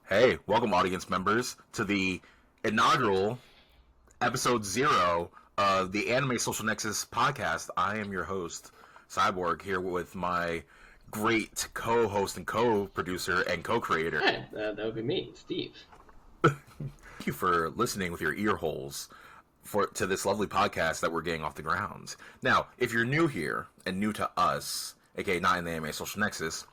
Hey, welcome, audience members, to the inaugural episode 0 of the Anime Social Nexus podcast. I am your host, Cyborg, here with my great co-host and co-producer and co-creator. Hi, that would be me, Steve. Thank you for listening with your ear holes to this lovely podcast that we're getting off the ground. Now, if you're new here and new to us, aka not in the Anime Social Nexus,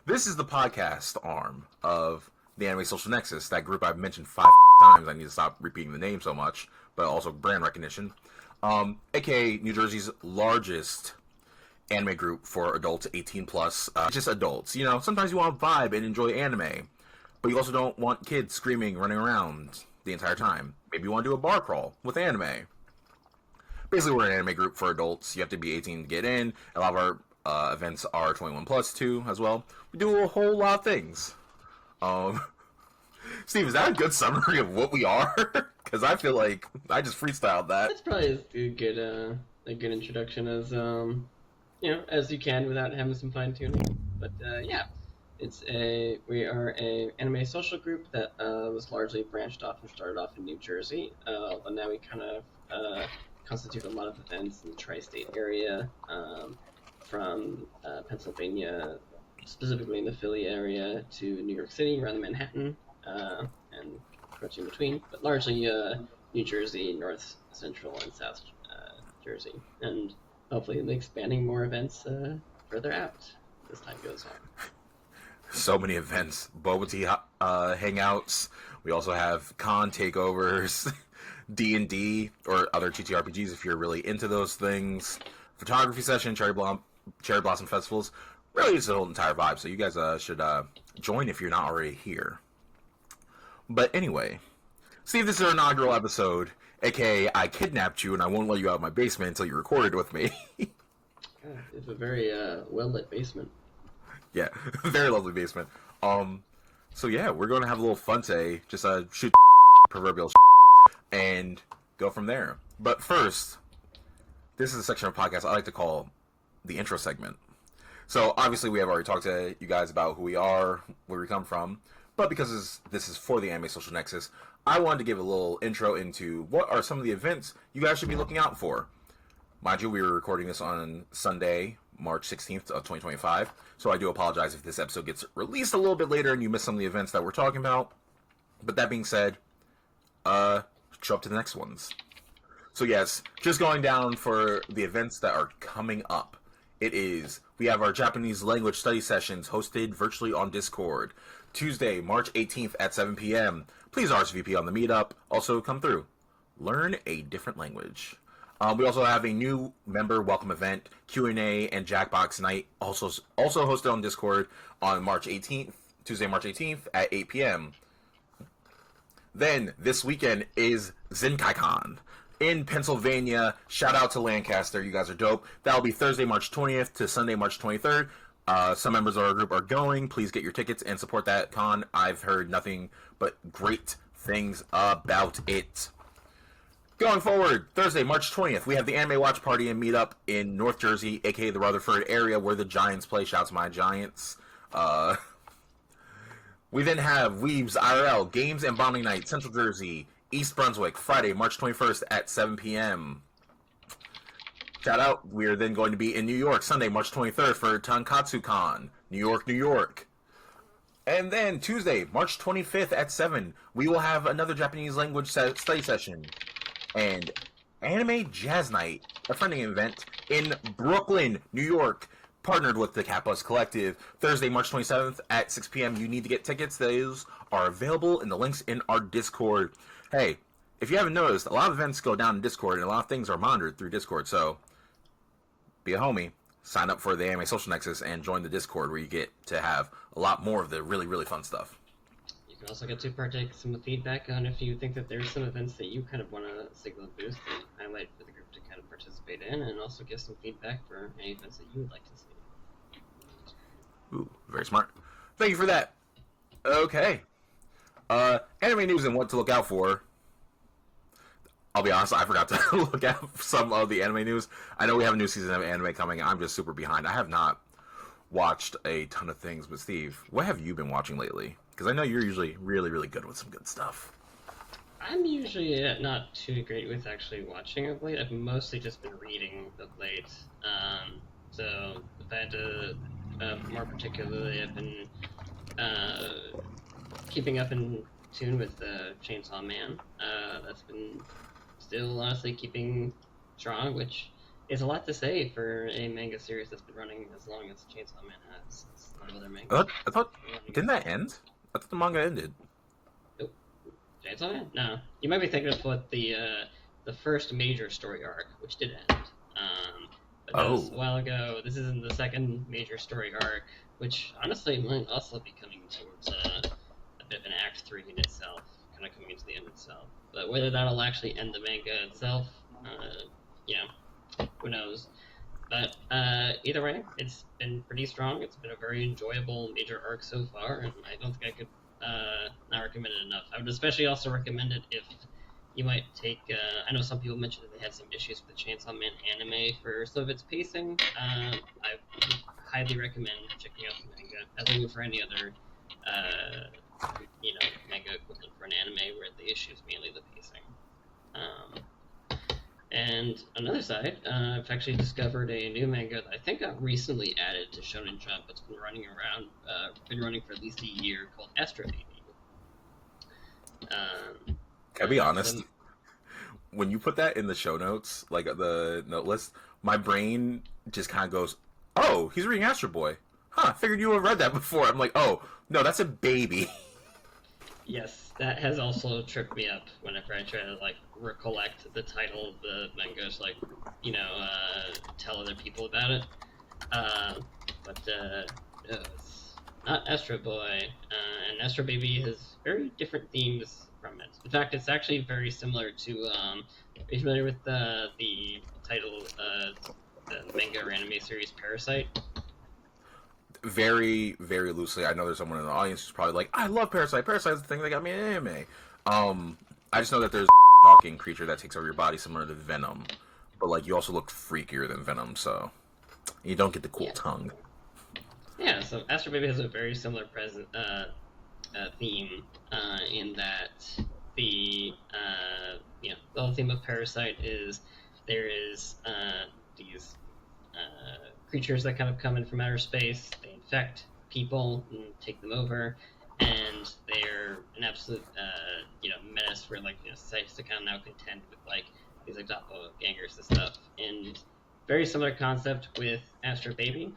this is the podcast arm of the Anime Social Nexus, that group I've mentioned 5 times. I need to stop repeating the name so much, but also brand recognition. AKA New Jersey's largest anime group for adults 18 plus. Just adults. You know, sometimes you want to vibe and enjoy anime, but you also don't want kids screaming, running around the entire time. Maybe you want to do a bar crawl with anime. Basically, we're an anime group for adults. You have to be 18 to get in. A lot of our events are 21 plus too, as well. We do a whole lot of things. Steve, is that a good summary of what we are? Because I feel like I just freestyled that. That's probably a good introduction as as you can without having some fine tuning. But yeah, we are a anime social group that was largely branched off and started off in New Jersey, but now we kind of constitute a lot of events in the tri-state area, from Pennsylvania, specifically in the Philly area, to New York City, around Manhattan, and much in between, but largely New Jersey, North, Central, and South Jersey, and hopefully expanding more events further out as time goes on. So many events, boba tea hangouts. We also have con takeovers, D&D, or other TTRPGs if you're really into those things. Photography session, cherry blossom festivals. Really, it's the whole entire vibe, so you guys should join if you're not already here. But anyway, Steve, this is our inaugural episode, aka I kidnapped you and I won't let you out of my basement until you recorded with me. It's a very well-lit basement. Yeah, very lovely basement. So yeah, we're going to have a little fun today, just shoot proverbial and go from there. But first, this is a section of podcast I like to call the intro segment. So, obviously, we have already talked to you guys about who we are, where we come from, but because this is for the Anime Social Nexus, I wanted to give a little intro into what are some of the events you guys should be looking out for. Mind you, we were recording this on Sunday, March 16th of 2025, so I do apologize if this episode gets released a little bit later and you miss some of the events that we're talking about. But that being said, show up to the next ones. So yes, just going down for the events that are coming up. We have our Japanese language study sessions hosted virtually on Discord. Tuesday, March 18th at 7 p.m. Please RSVP on the meetup. Also, come through. Learn a different language. We also have a new member welcome event, Q&A and Jackbox night, also hosted on Discord on Tuesday, March 18th at 8 p.m. Then, this weekend is ZenkaiCon in Pennsylvania. Shout out to Lancaster, you guys are dope. That'll be Thursday, March 20th to Sunday, March 23rd. Some members of our group are going. Please get your tickets and support that con. I've heard nothing but great things about it. Going forward, Thursday, March 20th, we have the Anime Watch Party and Meetup in North Jersey, aka the Rutherford area, where the Giants play. Shouts to my Giants. We then have Weebs IRL Games and Bombing Night, Central Jersey, East Brunswick, Friday, March 21st at 7 p.m. Shout out, we are then going to be in New York, Sunday, March 23rd for TonkatsuCon, New York, New York. And then Tuesday, March 25th at 7, we will have another Japanese language study session. And Anime Jazz Night, a friendly event in Brooklyn, New York, partnered with the Cat Bus Collective. Thursday, March 27th at 6 p.m. You need to get tickets. Those are available in the links in our Discord. Hey, if you haven't noticed, a lot of events go down in Discord, and a lot of things are monitored through Discord, so be a homie. Sign up for the Anime Social Nexus and join the Discord, where you get to have a lot more of the really, really fun stuff. You can also get to partake some feedback on if you think that there's some events that you kind of want to signal a boost and highlight for the group to kind of participate in, and also get some feedback for any events that you would like to see. Ooh, very smart. Thank you for that. Okay. Anime news and what to look out for. I'll be honest, I forgot to look at some of the anime news. I know we have a new season of anime coming. I'm just super behind. I have not watched a ton of things, but Steve, what have you been watching lately? Because I know you're usually really, really good with some good stuff. I'm usually not too great with actually watching of late. I've mostly just been reading of late. So if I had to, more particularly, I've been keeping up in tune with Chainsaw Man. That's been still honestly keeping strong, which is a lot to say for a manga series that's been running as long as Chainsaw Man has. It's not other manga. I thought didn't that end? I thought the manga ended. Nope. Chainsaw Man? No. You might be thinking of what the first major story arc, which did end. But that was a while ago. This is in the second major story arc, which honestly might also be coming towards a bit of an Act 3 in itself, kind of coming into the end itself. But whether that'll actually end the manga itself, who knows. But either way, it's been pretty strong. It's been a very enjoyable major arc so far, and I don't think I could not recommend it enough. I would especially also recommend it if you might take... I know some people mentioned that they had some issues with the Chainsaw Man anime for some of its pacing. I would highly recommend checking out the manga, as I would for any other manga equivalent for an anime where the issue is mainly the pacing. And on the other side, I've actually discovered a new manga that I think got recently added to Shonen Jump. It's been running for at least a year, called Astro Baby. Can I be honest? When you put that in the show notes, like the note list, my brain just kind of goes, "Oh, he's reading Astro Boy. Huh, figured you would have read that before." I'm like, "Oh, no, that's a baby." Yes, that has also tripped me up whenever I try to recollect the title of the manga, tell other people about it. But no, it's not Astro Boy, and Astro Baby has very different themes from it. In fact, it's actually very similar to. Are you familiar with the title, the manga or anime series Parasite? Very, very loosely. I know there's someone in the audience who's probably like, "I love Parasite. Parasite's the thing that got me in anime." I just know that there's a talking creature that takes over your body similar to Venom, but you also look freakier than Venom, so you don't get the cool tongue. Yeah, so Astro Baby has a very similar theme in that the whole theme of Parasite is there is these creatures that kind of come in from outer space. They infect people and take them over, and they're an absolute menace where society's to kind of now contend with these doppelgangers and stuff. And very similar concept with Astro Baby.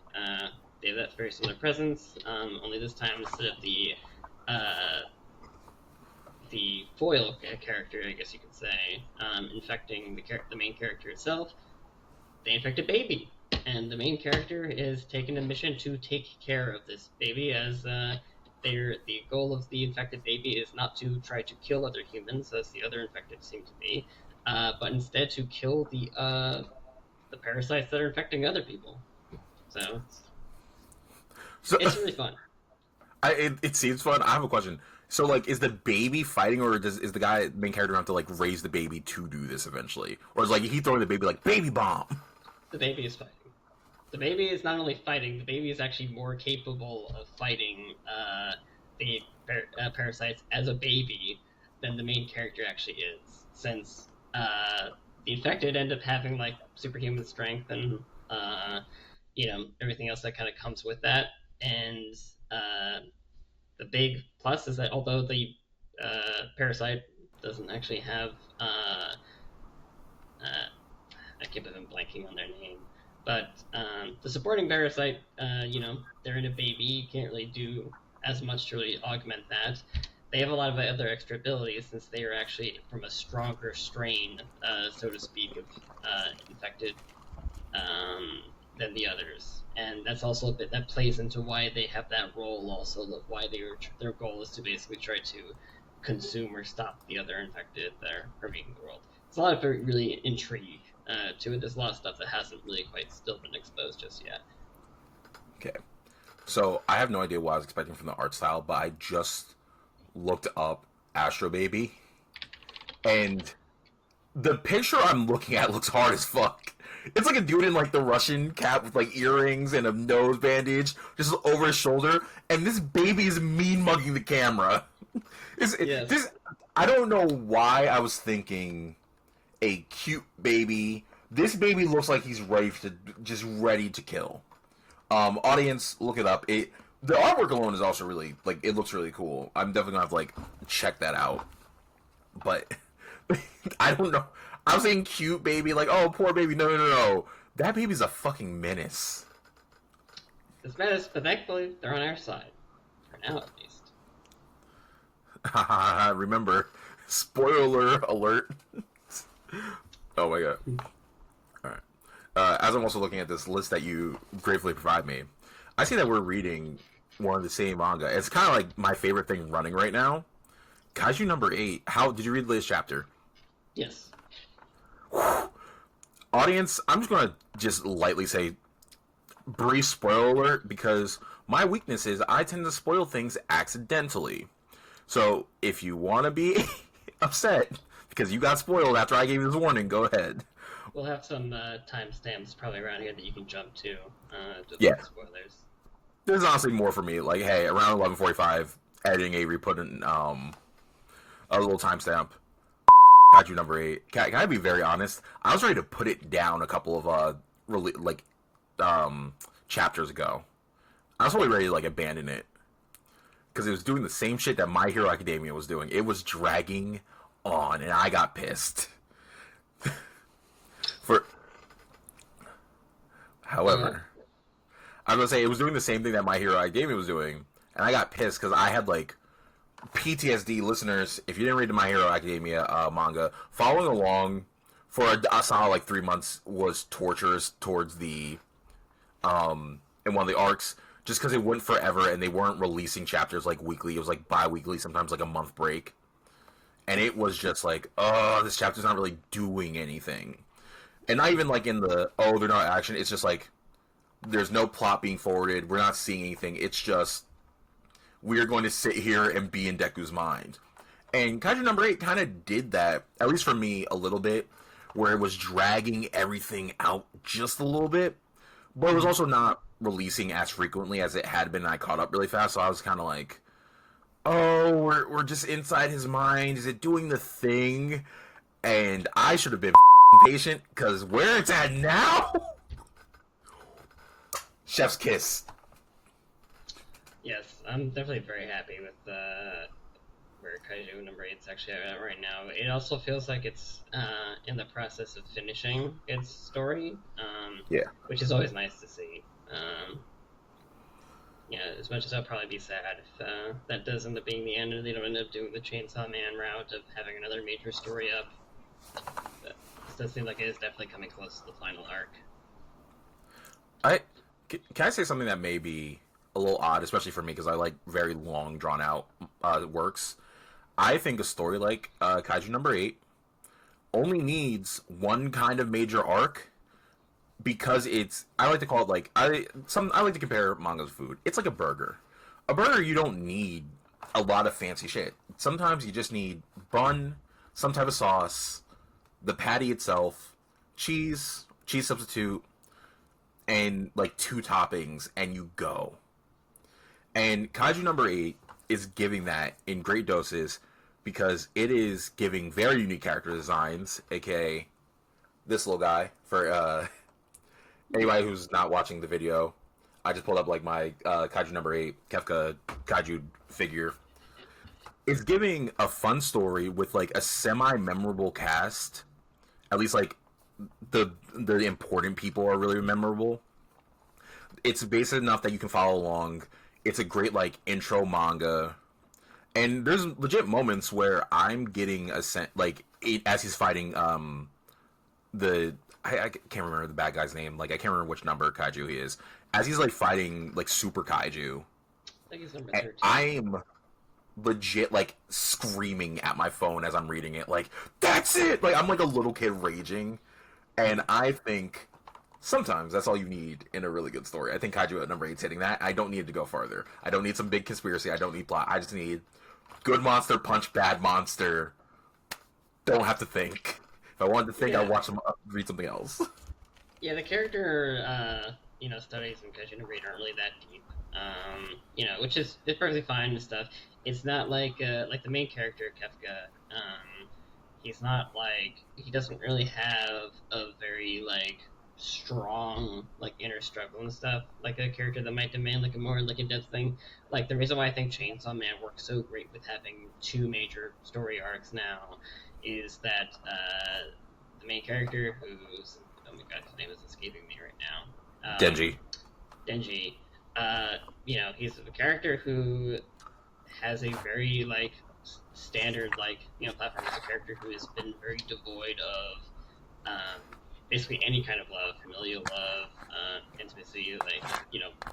They have that very similar presence, only this time instead of the foil character, I guess you could say, infecting the main character itself, they infect a baby. And the main character is taking a mission to take care of this baby, as the goal of the infected baby is not to try to kill other humans, as the other infected seem to be, but instead to kill the parasites that are infecting other people. So it's really fun. It seems fun. I have a question. So, is the baby fighting, or is the main character have to raise the baby to do this eventually, or is he throwing the baby baby bomb? The baby is fighting. The baby is not only fighting, the baby is actually more capable of fighting the parasites as a baby than the main character actually is, since the infected end up having superhuman strength and everything else that kind of comes with that. And the big plus is that although the parasite doesn't actually have I can't believe I'm blanking on their name. But the supporting parasite, they're in a baby. You can't really do as much to really augment that. They have a lot of other extra abilities since they are actually from a stronger strain, so to speak, of infected than the others. And that's also a bit that plays into why they have that role also, of why their goal is to basically try to consume or stop the other infected that are permeating the world. It's a lot of really intrigue to it. There's a lot of stuff that hasn't really quite still been exposed just yet. Okay. So, I have no idea what I was expecting from the art style, but I just looked up Astro Baby, and the picture I'm looking at looks hard as fuck. It's like a dude in like the Russian cap with like earrings and a nose bandage just over his shoulder, and this baby is mean mugging the camera. Yes. This, I don't know why I was thinking a cute baby. This baby looks like he's ready to kill. Audience, look it up. The artwork alone is also really like it looks really cool. I'm definitely gonna have to like check that out. But I don't know. I was saying cute baby, like, oh, poor baby. No. That baby's a fucking menace. This menace, but thankfully, they're on our side. For now, at least. Remember, spoiler alert. Oh my god. Alright. As I'm also looking at this list that you gratefully provide me, I see that we're reading one of the same manga. It's kind of like my favorite thing running right now. Kaiju number 8. How did you read the latest chapter? Yes. Audience, I'm just gonna just lightly say brief spoiler alert because my weakness is I tend to spoil things accidentally. So if you want to be upset because you got spoiled after I gave you this warning, go ahead. We'll have some timestamps probably around here that you can jump to Yeah. spoilers. There's honestly more for me. Like, hey, around 11:45, editing a re-put in a little timestamp. Kaiju number 8. Can I be very honest? I was ready to put it down a couple of chapters ago. I was totally ready to like abandon it because it was doing the same shit that My Hero Academia was doing. It was dragging on, and I got pissed. However, I was gonna say it was doing the same thing that My Hero Academia was doing, and I got pissed because I had like PTSD. Listeners, if you didn't read the My Hero Academia manga, following along for a solid like 3 months was torturous towards the in one of the arcs, just because it went forever and they weren't releasing chapters like weekly. It was like bi-weekly, sometimes like a month break, and it was just like, oh, this chapter's not really doing anything. And not even like in the, oh, they're not action. It's just like, there's no plot being forwarded. We're not seeing anything. It's just, we're going to sit here and be in Deku's mind. And Kaiju number 8 kind of did that, at least for me, a little bit, where it was dragging everything out just a little bit. But it was also not releasing as frequently as it had been, and I caught up really fast. So I was kind of like, oh, we're just inside his mind. Is it doing the thing? And I should have been patient, because where it's at now, chef's kiss. Yes, I'm definitely very happy with where Kaiju number 8's actually at right now. It also feels like it's in the process of finishing its story, Yeah. which is always nice to see. Yeah, as much as I'll probably be sad if that does end up being the end and they don't end up doing the Chainsaw Man route of having another major story up. But it does seem like it is definitely coming close to the final arc. Can I say something that may be a little odd, especially for me, because I like very long, drawn-out works. I think a story like Kaiju number 8 only needs one kind of major arc, because it's, I like to call it like, I like to compare manga to food. It's like a burger. A burger, you don't need a lot of fancy shit. Sometimes you just need bun, some type of sauce, the patty itself, cheese substitute, and like 2 toppings, and you go. And Kaiju number 8 is giving that in great doses, because it is giving very unique character designs, aka this little guy. For anybody who's not watching the video, I just pulled up like my Kaiju number 8 Kefka Kaiju figure. It's giving a fun story with like a semi-memorable cast. At least like the important people are really memorable. It's basic enough that you can follow along. It's a great like intro manga, and there's legit moments where I'm getting a sense like as he's fighting I can't remember the bad guy's name. Like I can't remember which number kaiju he is. As he's like fighting like super kaiju, I think it's number 13. I'm legit like screaming at my phone as I'm reading it. Like, that's it! Like I'm like a little kid raging, and I think sometimes that's all you need in a really good story. I think Kaiju at number 8's hitting that. I don't need to go farther. I don't need some big conspiracy. I don't need plot. I just need good monster punch bad monster. Don't have to think. If I wanted to think, Yeah. I'd read something else. Yeah, the character, studies in Kaijin Read aren't really that deep. Which is it's perfectly fine and stuff. It's not like the main character, Kefka. He's not like he doesn't really have a very like strong like inner struggle and stuff like a character that might demand like a more like in-depth thing. Like the reason why I think Chainsaw Man works so great with having two major story arcs now is that the main character who's oh my god his name is escaping me right now. Denji. Denji. He's a character who has a very like standard like platform. He's a character who has been very devoid of basically any kind of love, familial love, intimacy, like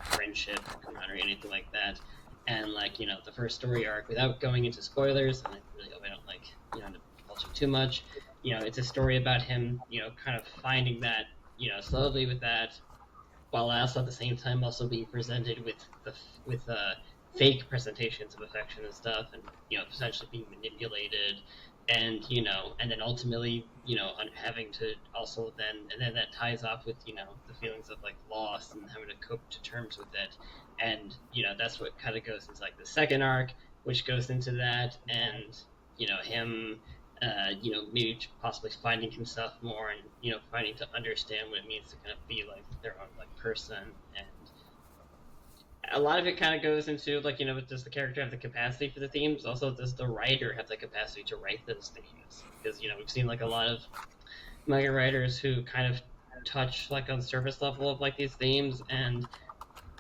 friendship, camaraderie, anything like that. And like the first story arc, without going into spoilers, and I really hope I don't like divulge too much. It's a story about him, kind of finding that slowly with that, while also at the same time also being presented with fake presentations of affection and stuff, and potentially being manipulated, and and then ultimately having to also then that ties off with the feelings of like loss and having to cope to terms with it, and that's what kind of goes into like the second arc, which goes into that, and him maybe possibly finding himself more and finding to understand what it means to kind of be like their own like person. And a lot of it kind of goes into like does the character have the capacity for the themes? Also, does the writer have the capacity to write those themes? Because we've seen like a lot of manga writers who kind of touch like on the surface level of like these themes, and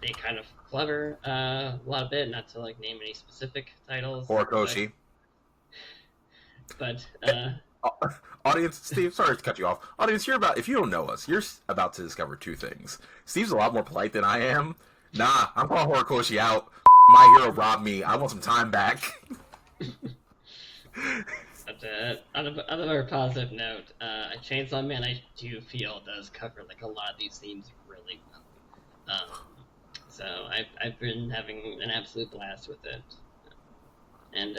they kind of clever a lot of it. Not to like name any specific titles. Horikoshi. But audience, Steve, sorry to cut you off. Audience, if you don't know us, you're about to discover two things. Steve's a lot more polite than I am. Nah, I'm calling Horikoshi out. My hero robbed me. I want some time back. But on a more positive note, Chainsaw Man I do feel does cover like a lot of these themes really well. So I've been having an absolute blast with it. And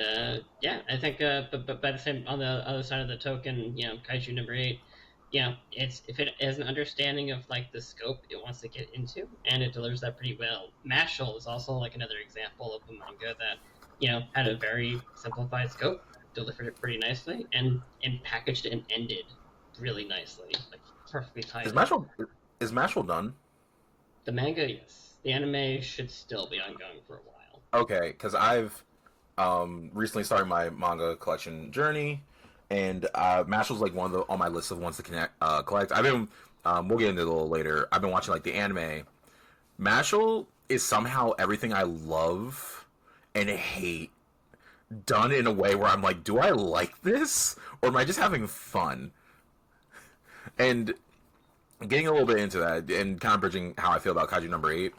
I think, but by the same on the other side of the token, Kaiju number 8, if it has an understanding of like the scope it wants to get into, and it delivers that pretty well. Mashal is also like another example of a manga that had a very simplified scope, delivered it pretty nicely, and packaged it and ended really nicely, like perfectly timed. Is Mashal done? The manga, yes. The anime should still be ongoing for a while. Okay, because I've recently started my manga collection journey, and Mashal's like one of on my list of ones to collect. I've been we'll get into it a little later. I've been watching like the anime. Mashal is somehow everything I love and hate done in a way where I'm like, do I like this or am I just having fun? And getting a little bit into that and kind of bridging how I feel about Kaiju number 8.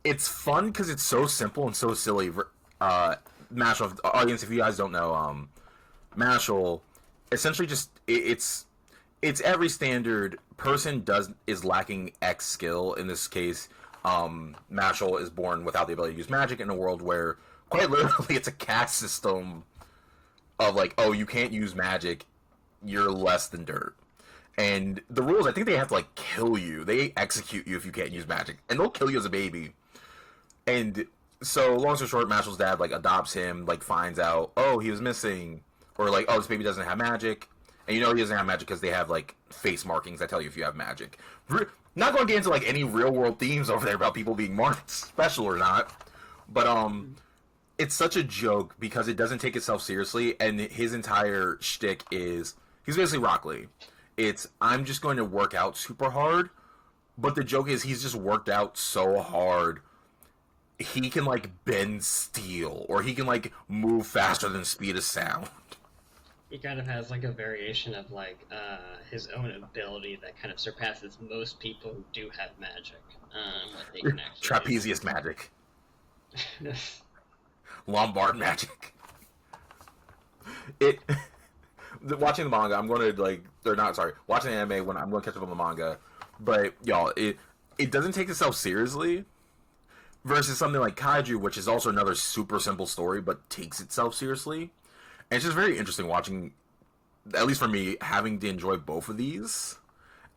It's fun because it's so simple and so silly. Mashal, audience, if you guys don't know, Mashal, essentially just it's every standard person is lacking X skill. In this case, Mashal is born without the ability to use magic in a world where quite literally it's a caste system of like, oh, you can't use magic, you're less than dirt. And the rules, I think they have to like kill you. They execute you if you can't use magic, and they'll kill you as a baby. And so, long story short, Mashal's dad like adopts him, like finds out, oh, he was missing, or like, oh, this baby doesn't have magic, and he doesn't have magic because they have like face markings that tell you if you have magic. Not going to get into like any real world themes over there about people being marked special or not, but it's such a joke because it doesn't take itself seriously, and his entire shtick is he's basically Rock Lee. It's I'm just going to work out super hard, but the joke is he's just worked out so hard he can like bend steel, or he can like move faster than speed of sound. He kind of has like a variation of like his own ability that kind of surpasses most people who do have magic. What they can actually trapezius magic. Lombard magic. Watching the manga, I'm going to like, they're not sorry. Watching the anime, when I'm going to catch up on the manga, but y'all, it doesn't take itself seriously. Versus something like Kaiju, which is also another super simple story, but takes itself seriously. And it's just very interesting watching, at least for me, having to enjoy both of these.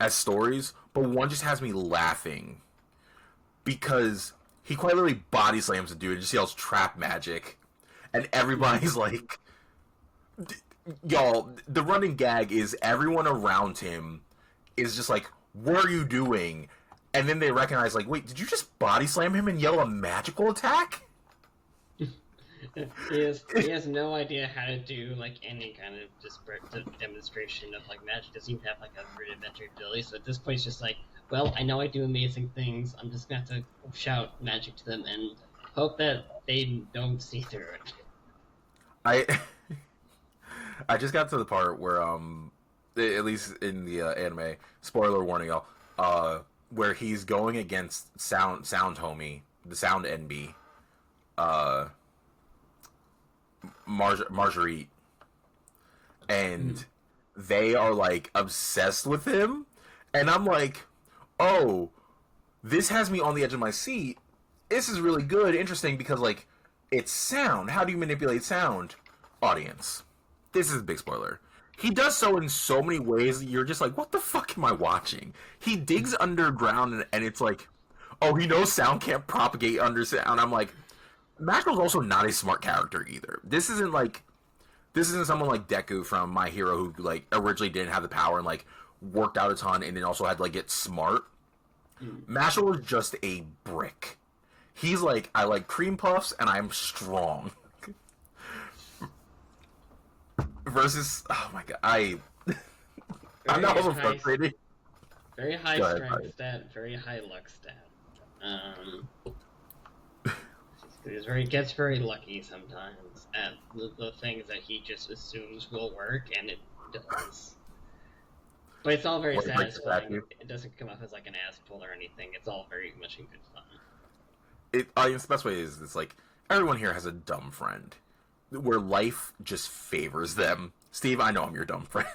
as stories, but one just has me laughing because he quite literally body slams a dude and just yells trap magic, and everybody's like, y'all, the running gag is everyone around him is just like, what are you doing? And then they recognize, like, wait, did you just body slam him and yell a magical attack? He has no idea how to do like any kind of demonstration of like magic. Doesn't even have like a rudimentary ability. So at this point, it's just like, well, I know I do amazing things. I'm just gonna have to shout magic to them and hope that they don't see through it. I just got to the part where at least in the anime, spoiler warning, y'all, where he's going against sound homie, the sound NB, Marguerite, and they are like obsessed with him, and I'm like, oh, this has me on the edge of my seat. This is really good, interesting, because like it's sound. How do you manipulate sound? Audience, this is a big spoiler. He does so in so many ways that you're just like, what the fuck am I watching? He digs underground and it's like, oh, he knows sound can't propagate under sound. I'm like, Mashlow's also not a smart character either. This isn't someone like Deku from My Hero who like originally didn't have the power and like worked out a ton and then also had to like get smart. Mashlow was just a brick. He's like, I like cream puffs and I'm strong. Versus, oh my god, I'm not over frustrated. Very high strength stat, very high luck stat. He gets very lucky sometimes at the things that he just assumes will work, and it does. But it's all very satisfying. It doesn't come off as like an ass pull or anything. It's all very much in good fun. The best way is it's like everyone here has a dumb friend where life just favors them. Steve, I know I'm your dumb friend.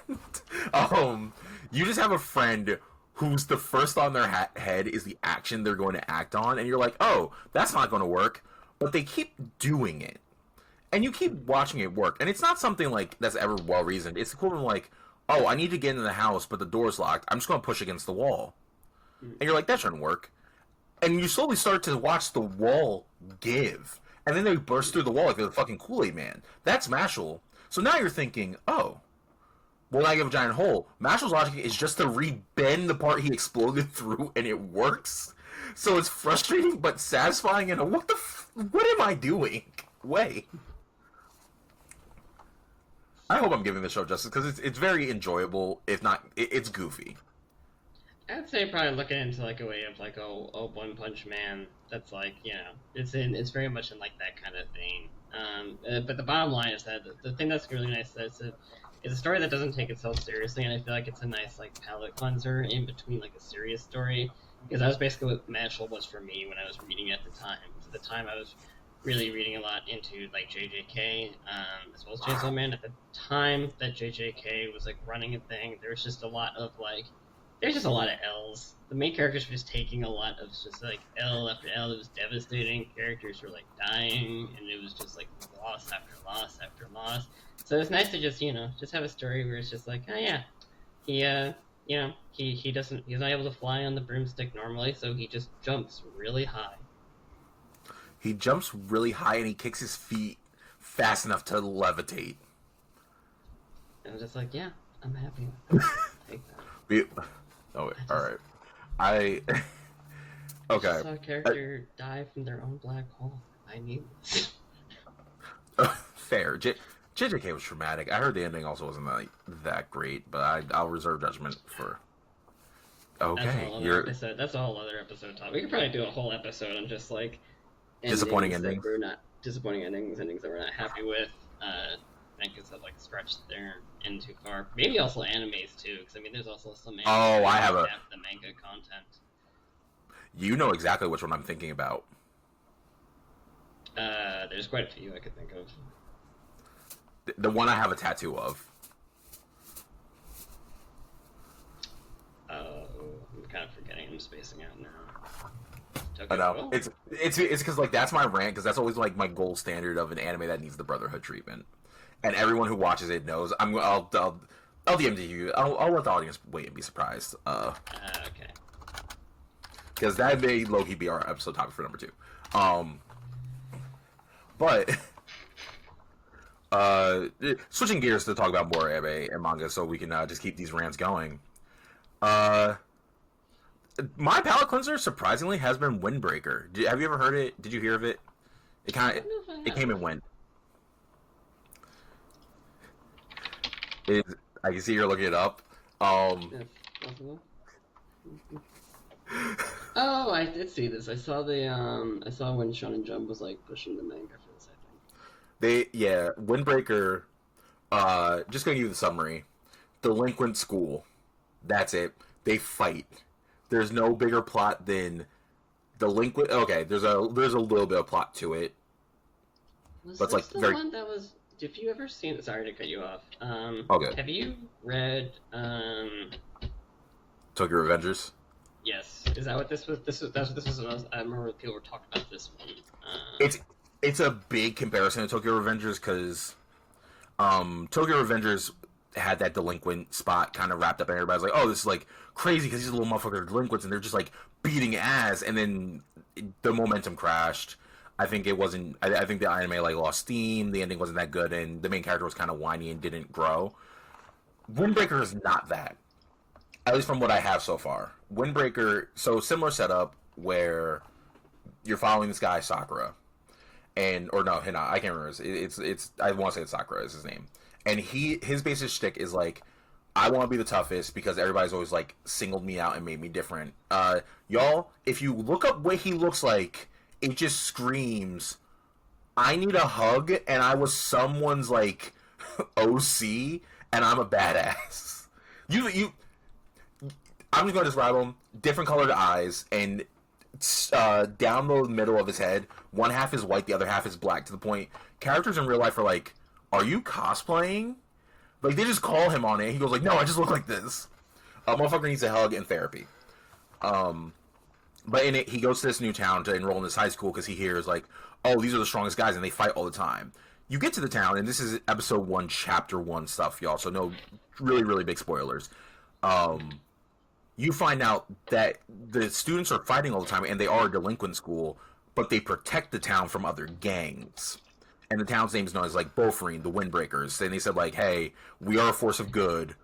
You just have a friend who's the first on their head is the action they're going to act on, and you're like, oh, that's not going to work, but they keep doing it, and you keep watching it work, and it's not something like that's ever well reasoned. It's equivalent like, oh, I need to get into the house, but the door's locked. I'm just going to push against the wall, and you're like, that shouldn't work, and you slowly start to watch the wall give. And then they burst through the wall like they're the fucking Kool-Aid Man. That's Mashal. So now you're thinking, oh, well, I give a giant hole. Mashal's logic is just to re-bend the part he exploded through, and it works. So it's frustrating but satisfying in a what am I doing way. I hope I'm giving the show justice because it's very enjoyable. If not, it's goofy. I'd say probably looking into like a way of like One Punch Man. That's like, you know, it's very much in like that kind of vein. But the bottom line is that the thing that's really nice is it's a story that doesn't take itself seriously, and I feel like it's a nice like palate cleanser in between like a serious story, because that was basically what Mashal was for me when I was reading at the time. At the time, I was really reading a lot into like JJK, as well as Chainsaw Man. At the time that JJK was like running a thing, there was just a lot of like. There's just a lot of L's. The main characters were just taking a lot of just like L after L. It was devastating. Characters were like dying, and it was just like loss after loss after loss. So it's nice to just just have a story where it's just like, oh yeah, he's not able to fly on the broomstick normally, so he just jumps really high. He jumps really high and he kicks his feet fast enough to levitate. And I'm just like, yeah, I'm happy with that. Take that. Oh, wait, alright. Okay. I saw a character die from their own black hole. I need this. Fair. JJK was traumatic. I heard the ending also wasn't that great, but I'll reserve judgment for... Okay, That's a whole other episode topic. We could probably do a whole episode on just, like... Disappointing endings. Disappointing endings that we're not happy with. Because that like stretched their end too far. Maybe also animes too, because I mean, there's also some anime I have the manga content. You know exactly which one I'm thinking about. There's quite a few I could think of. The one I have a tattoo of. Oh, I'm kind of forgetting. I'm spacing out now. I know. It's because like that's my rant, because that's always like my gold standard of an anime that needs the brotherhood treatment. And everyone who watches it knows. LDMDU. I'll let the audience wait and be surprised. Okay. Because that may low-key be our episode topic for number 2. But switching gears to talk about more anime and manga, so we can just keep these rants going. My palate cleanser, surprisingly, has been Windbreaker. Have you ever heard it? Did you hear of it? It came and went. I can see you're looking it up. Yes, possible. Oh, I did see this. I saw when Shonen Jump was like pushing the manga for this, I think. Windbreaker, just gonna give you the summary. Delinquent school. That's it. They fight. There's no bigger plot than delinquent. Okay, there's a little bit of plot to it. Was but this it's the very... one that was? Have you ever seen? Sorry to cut you off. Okay. Have you read? Tokyo Revengers? Yes. Is that what this was? This was. That's what this was. I remember people were talking about this one. It's a big comparison to Tokyo Revengers because Tokyo Revengers had that delinquent spot kind of wrapped up, and everybody's like, "Oh, this is like crazy because these little motherfuckers are delinquents and they're just like beating ass," and then the momentum crashed. I think it wasn't. I think the anime like lost steam. The ending wasn't that good, and the main character was kind of whiny and didn't grow. Windbreaker is not that, at least from what I have so far. Windbreaker, so similar setup where you're following this guy Sakura, or no, Hina, I can't remember. It's I want to say it's Sakura is his name, and his basic shtick is like, I want to be the toughest because everybody's always like singled me out and made me different. Y'all, if you look up what he looks like, it just screams, I need a hug, and I was someone's like OC, and I'm a badass. I'm just going to describe him. Different colored eyes, and down the middle of his head, one half is white, the other half is black. To the point, characters in real life are like, "Are you cosplaying?" Like they just call him on it. He goes like, "No, I just look like this." A motherfucker needs a hug and therapy. But in it, he goes to this new town to enroll in this high school because he hears like, "Oh, these are the strongest guys, and they fight all the time." You get to the town, and this is episode 1, chapter 1 stuff, y'all. So no, really, really big spoilers. You find out that the students are fighting all the time, and they are a delinquent school, but they protect the town from other gangs. And the town's name is known as like Bofreen, the Windbreakers. And they said like, "Hey, we are a force of good,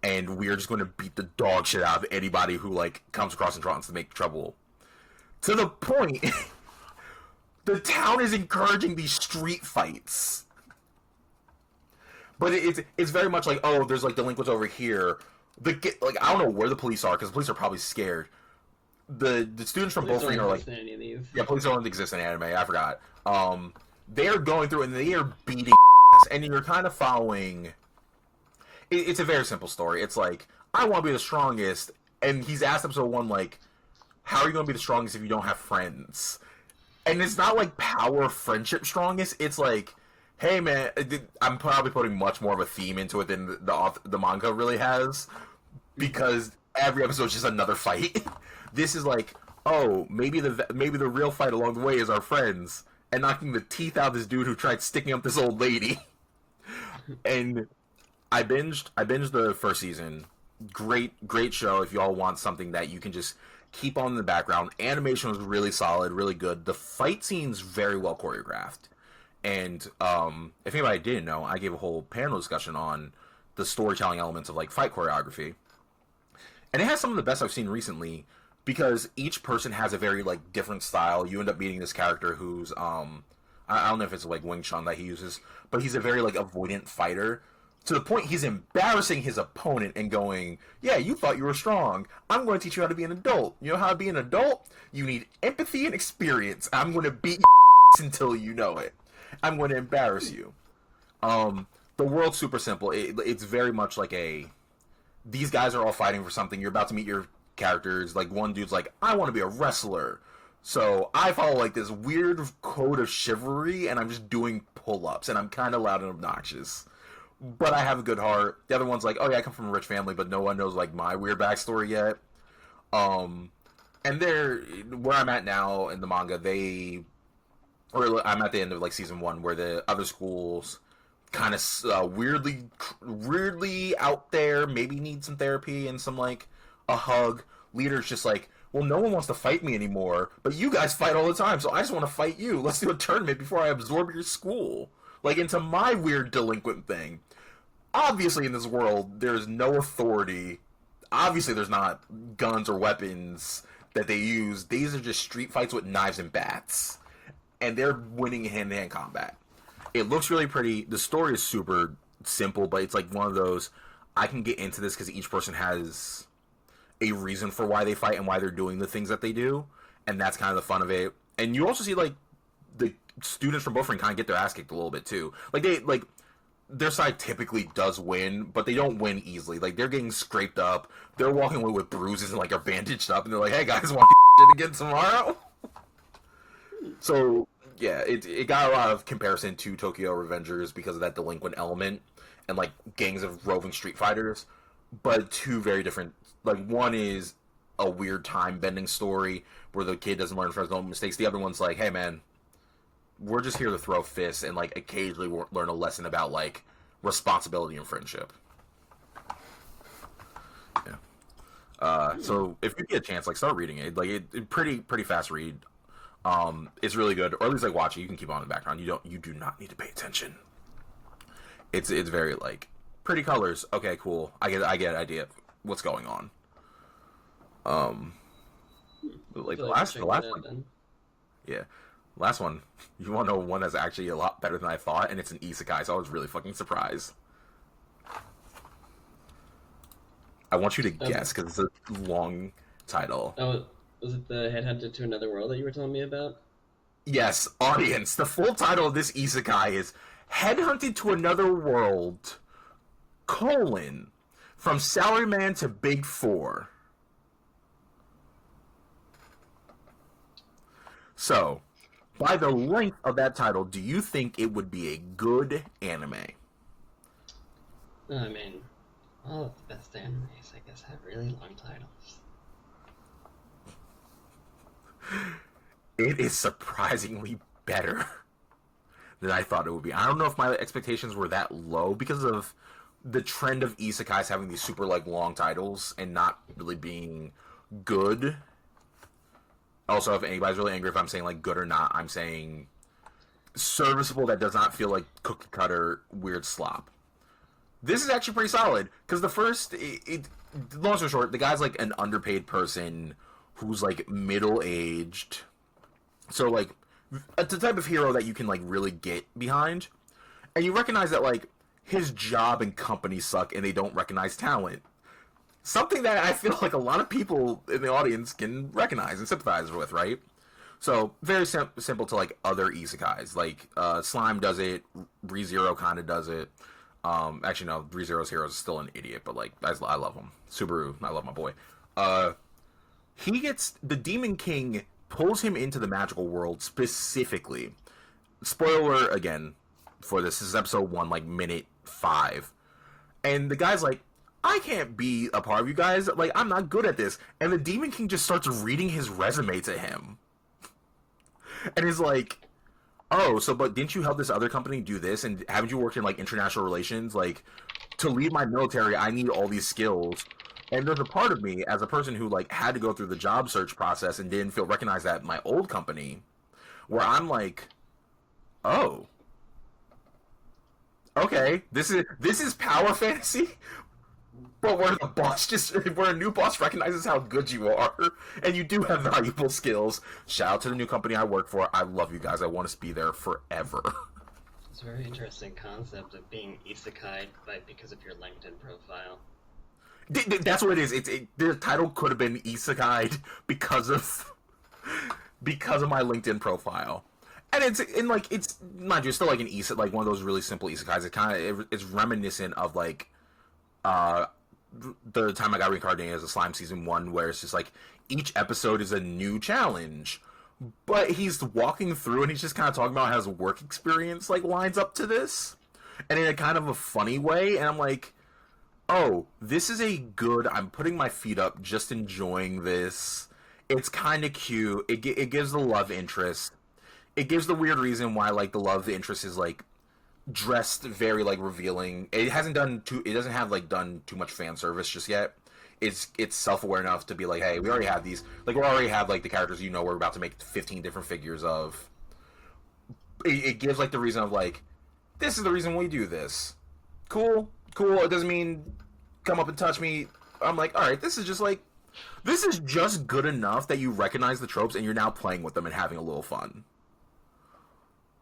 and we are just going to beat the dog shit out of anybody who like comes across and wants to make trouble." To the point, the town is encouraging these street fights. But it's very much like, oh, there's like delinquents over here. Like I don't know where the police are because the police are probably scared. The students from Bofreen are like, yeah, police don't exist in anime. I forgot. They're going through and they are beating ass, and you're kind of following. It's a very simple story. It's like, I want to be the strongest, and he's asked episode 1 like, how are you going to be the strongest if you don't have friends? And it's not like power friendship strongest. It's like, hey man, I'm probably putting much more of a theme into it than the manga really has, because every episode is just another fight. This is like, oh, maybe the real fight along the way is our friends and knocking the teeth out of this dude who tried sticking up this old lady. And I binged the first season. Great show if y'all want something that you can just keep on in the background. Animation was really solid, really good. The fight scenes very well choreographed. And if anybody didn't know, I gave a whole panel discussion on the storytelling elements of like fight choreography. And it has some of the best I've seen recently because each person has a very like different style. You end up meeting this character who's I don't know if it's like Wing Chun that he uses, but he's a very like avoidant fighter. To the point he's embarrassing his opponent and going, "Yeah, you thought you were strong. I'm going to teach you how to be an adult. You know how to be an adult? You need empathy and experience. I'm going to beat your until you know it. I'm going to embarrass you." The world's super simple. It's very much like these guys are all fighting for something. You're about to meet your characters. Like one dude's like, "I want to be a wrestler." So I follow like this weird code of chivalry, and I'm just doing pull-ups, and I'm kind of loud and obnoxious. But I have a good heart. The other one's like, "Oh yeah, I come from a rich family, but no one knows like my weird backstory yet." And they're where I'm at now in the manga. I'm at the end of like season 1, where the other schools kind of weirdly out there, maybe need some therapy and some like a hug. Leader's just like, well, no one wants to fight me anymore, but you guys fight all the time, so I just want to fight you. Let's do a tournament before I absorb your school. Like, into my weird delinquent thing. Obviously, in this world, there's no authority. Obviously, there's not guns or weapons that they use. These are just street fights with knives and bats. And they're winning hand-to-hand combat. It looks really pretty. The story is super simple, but it's like one of those, I can get into this because each person has a reason for why they fight and why they're doing the things that they do. And that's kind of the fun of it. And you also see, like, the students from both kind of get their ass kicked a little bit, too. Like, their side typically does win, but they don't win easily. Like, they're getting scraped up. They're walking away with bruises and, like, are bandaged up. And they're like, hey, guys, want to shit again tomorrow? So, yeah, it got a lot of comparison to Tokyo Revengers because of that delinquent element and, like, gangs of roving street fighters. But two very different... Like, one is a weird time-bending story where the kid doesn't learn from his own mistakes. The other one's like, hey, man, we're just here to throw fists and, like, occasionally learn a lesson about, like, responsibility and friendship. Yeah. So if you get a chance, like, start reading it. Like, it pretty fast read. It's really good, or at least, like, watch it. You can keep it on in the background. You do not need to pay attention. It's very, like, pretty colors. Okay, cool. I get an idea of what's going on. Like, the last one. Yeah. Last one, you want to know one that's actually a lot better than I thought, and it's an isekai, so I was really fucking surprised. I want you to guess, because it's a long title. Oh, was it the Headhunted to Another World that you were telling me about? Yes, audience, the full title of this isekai is Headhunted to Another World, From Salaryman to Big Four. So... by the length of that title, do you think it would be a good anime? I mean, all of the best animes, I guess, have really long titles. It is surprisingly better than I thought it would be. I don't know if my expectations were that low because of the trend of isekais having these super, like, long titles and not really being good. Also, if anybody's really angry if I'm saying, like, good or not, I'm saying serviceable that does not feel like cookie-cutter weird slop. This is actually pretty solid, because the first, long story short, the guy's, like, an underpaid person who's, like, middle-aged. So, like, it's the type of hero that you can, like, really get behind. And you recognize that, like, his job and company suck, and they don't recognize talent. Something that I feel like a lot of people in the audience can recognize and sympathize with, right? So, very simple to, like, other isekais. Like, Slime does it, ReZero kind of does it. Actually, no, ReZero's hero is still an idiot, but, like, I love him. Subaru, I love my boy. He gets... the Demon King pulls him into the magical world specifically. Spoiler, again, for this is episode 1, like, minute 5. And the guy's like, I can't be a part of you guys. Like, I'm not good at this. And the Demon King just starts reading his resume to him. And he's like, oh, so, but didn't you help this other company do this? And haven't you worked in, like, international relations? Like, to lead my military, I need all these skills. And there's a part of me, as a person who, like, had to go through the job search process and didn't feel recognized at my old company, where I'm like, oh. Okay, this is power fantasy? But where a new boss recognizes how good you are, and you do have valuable skills. Shout out to the new company I work for. I love you guys. I want to be there forever. It's a very interesting concept of being isekai, but because of your LinkedIn profile. That's what it is. The title could have been isekai because of my LinkedIn profile. And it's mind you, it's still like an isekai, like one of those really simple isekais. It's reminiscent of like the time I got reincarnated as a slime season 1, where it's just like each episode is a new challenge, but he's walking through and he's just kind of talking about how his work experience like lines up to this, and in a kind of a funny way. And I'm like, oh, this is a good. I'm putting my feet up, just enjoying this. It's kind of cute. It gives the love interest. It gives the weird reason why like the love interest is like dressed very like revealing. It hasn't done too. It doesn't have like done too much fan service just yet. It's self aware enough to be like, hey, we already have these. Like we already have like the characters we're about to make 15 different figures of. It gives like the reason of like, this is the reason we do this. Cool, cool. It doesn't mean come up and touch me. I'm like, all right, this is just good enough that you recognize the tropes and you're now playing with them and having a little fun.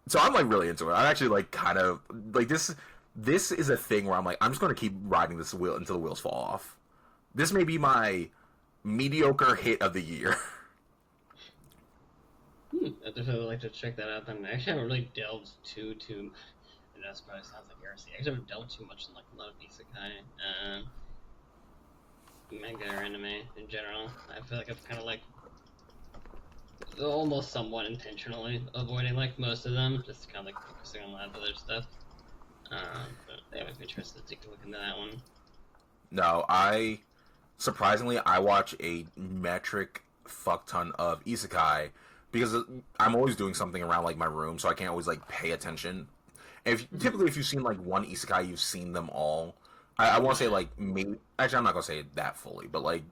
So I'm like really into it. I'm actually like kind of like this. This is a thing where I'm like, I'm just going to keep riding this wheel until the wheels fall off. This may be my mediocre hit of the year. I definitely like to check that out. Then I actually haven't really delved too. And that probably sounds like heresy. I actually haven't delved too much in like a lot of isekai, manga or anime in general. I feel like I've kind of like almost somewhat intentionally avoiding like most of them, just kind of like focusing on a lot of other stuff. But yeah, I'd be interested to take a look into that one. No, surprisingly, I watch a metric fuck ton of isekai because I'm always doing something around like my room, so I can't always like pay attention. And typically, if you've seen like one isekai, you've seen them all. I won't say like maybe. Actually, I'm not gonna say it that fully, but like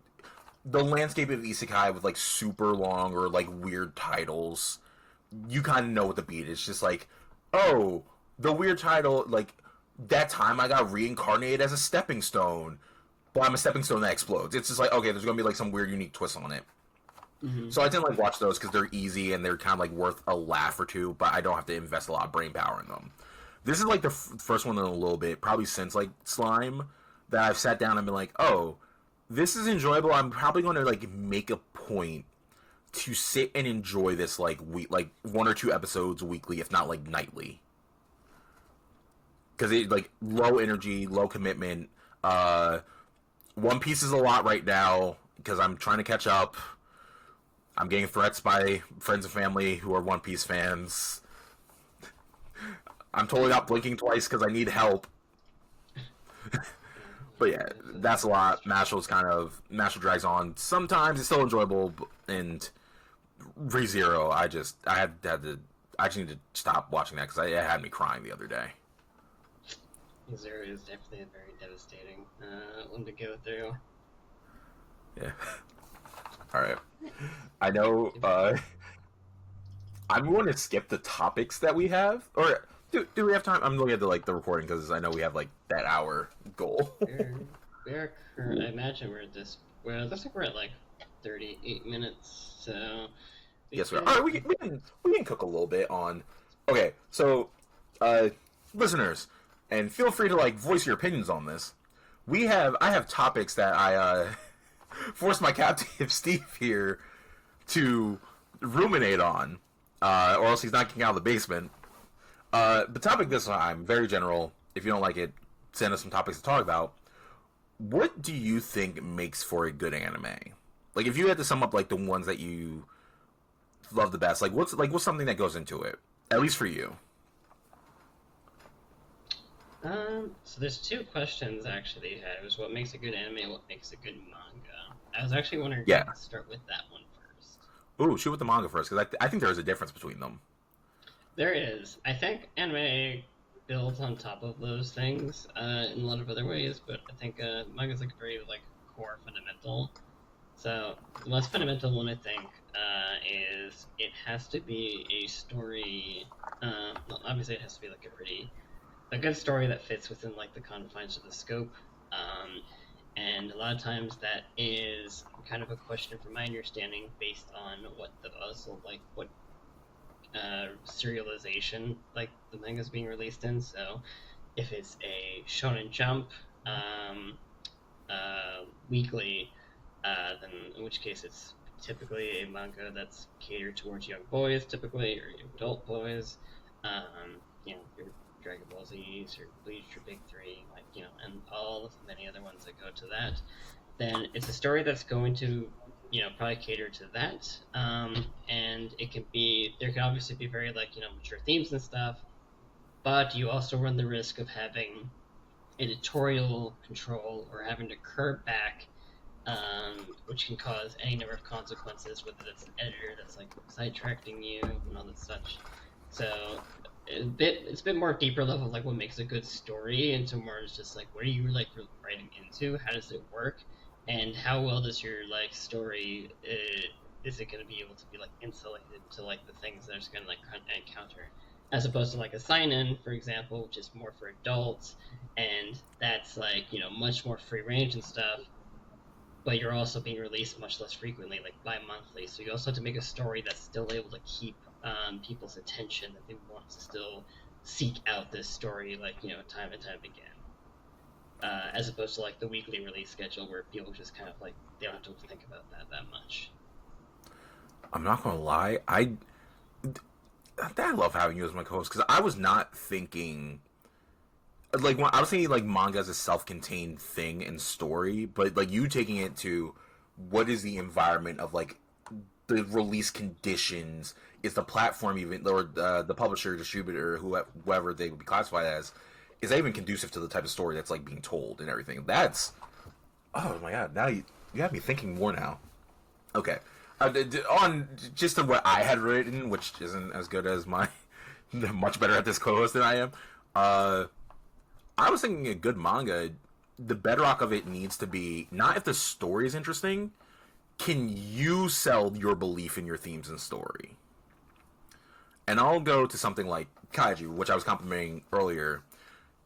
the landscape of isekai with like super long or like weird titles, you kind of know what the beat is. Just like, oh, the weird title, like that time I got reincarnated as a stepping stone. Well, I'm a stepping stone that explodes. It's just like, okay, there's gonna be like some weird, unique twist on it. Mm-hmm. So I tend to like watch those because they're easy and they're kind of like worth a laugh or two, but I don't have to invest a lot of brain power in them. This is like the first one in a little bit, probably since like Slime, that I've sat down and been like, oh, this is enjoyable. I'm probably going to like make a point to sit and enjoy this like one or two episodes weekly, if not like nightly, because it like low energy, low commitment. One Piece is a lot right now because I'm trying to catch up. I'm getting threats by friends and family who are One Piece fans. I'm totally not blinking twice because I need help. But yeah, that's a lot. Mashal drags on. Sometimes it's still enjoyable, and ReZero, I just need to stop watching that because it had me crying the other day. ReZero is definitely a very devastating one to go through. Yeah. All right. I know. I'm going to skip the topics that we have, or do we have time? I'm looking at the recording because I know we have like that hour goal. I imagine we're at this. Well, it looks like we're at like 38 minutes. So yes, we are. All right, we can cook a little bit on. Okay, so listeners, and feel free to like voice your opinions on this. I have topics that I forced my captive Steve here to ruminate on, or else he's not getting out of the basement. The topic this time, very general. If you don't like it, send us some topics to talk about. What do you think makes for a good anime? Like, if you had to sum up like the ones that you love the best, what's something that goes into it, at least for you? So there's two questions actually you had. It was what makes a good anime, what makes a good manga. I was actually wondering if I could start with that one first. Ooh, shoot with the manga first, because I think there is a difference between them. There is. I think anime builds on top of those things in a lot of other ways, but I think manga is like a very like core fundamental. So the most fundamental one I think is it has to be a story. Well, obviously, it has to be like a good story that fits within like the confines of the scope. And a lot of times that is kind of a question from my understanding based on what serialization like the manga is being released in. So if it's a Shonen Jump weekly, then in which case it's typically a manga that's catered towards young boys, typically, or adult boys. Your Dragon Ball Z's, your Bleach, your Big Three, and all of the many other ones that go to that. Then it's a story that's going to, probably cater to that. And there can obviously be very mature themes and stuff, but you also run the risk of having editorial control or having to curb back, which can cause any number of consequences, whether it's an editor that's like sidetracking you and all that such. So it's a bit more deeper level, like what makes a good story, into more it's just like what are you like writing into? How does it work? And how well does your like story is it going to be able to be like insulated to like the things that it's going to like encounter, as opposed to like a sign-in, for example, which is more for adults, and that's like much more free range and stuff, but you're also being released much less frequently, like bi-monthly. So you also have to make a story that's still able to keep people's attention, that they want to still seek out this story, like time and time again. As opposed to like the weekly release schedule, where people just kind of like they don't have to think about that much. I'm not gonna lie, I love having you as my co-host because I was not thinking like when I was thinking like manga as a self-contained thing and story, but like you taking it to what is the environment of like the release conditions, is the platform even or the publisher, distributor, whoever they would be classified as, is that even conducive to the type of story that's like being told and everything? That's oh my god! Now you have me thinking more now. Okay, on just on what I had written, which isn't as good as my much better at this co-host than I am. I was thinking a good manga, the bedrock of it needs to be not if the story is interesting, can you sell your belief in your themes and story? And I'll go to something like Kaiju, which I was complimenting earlier.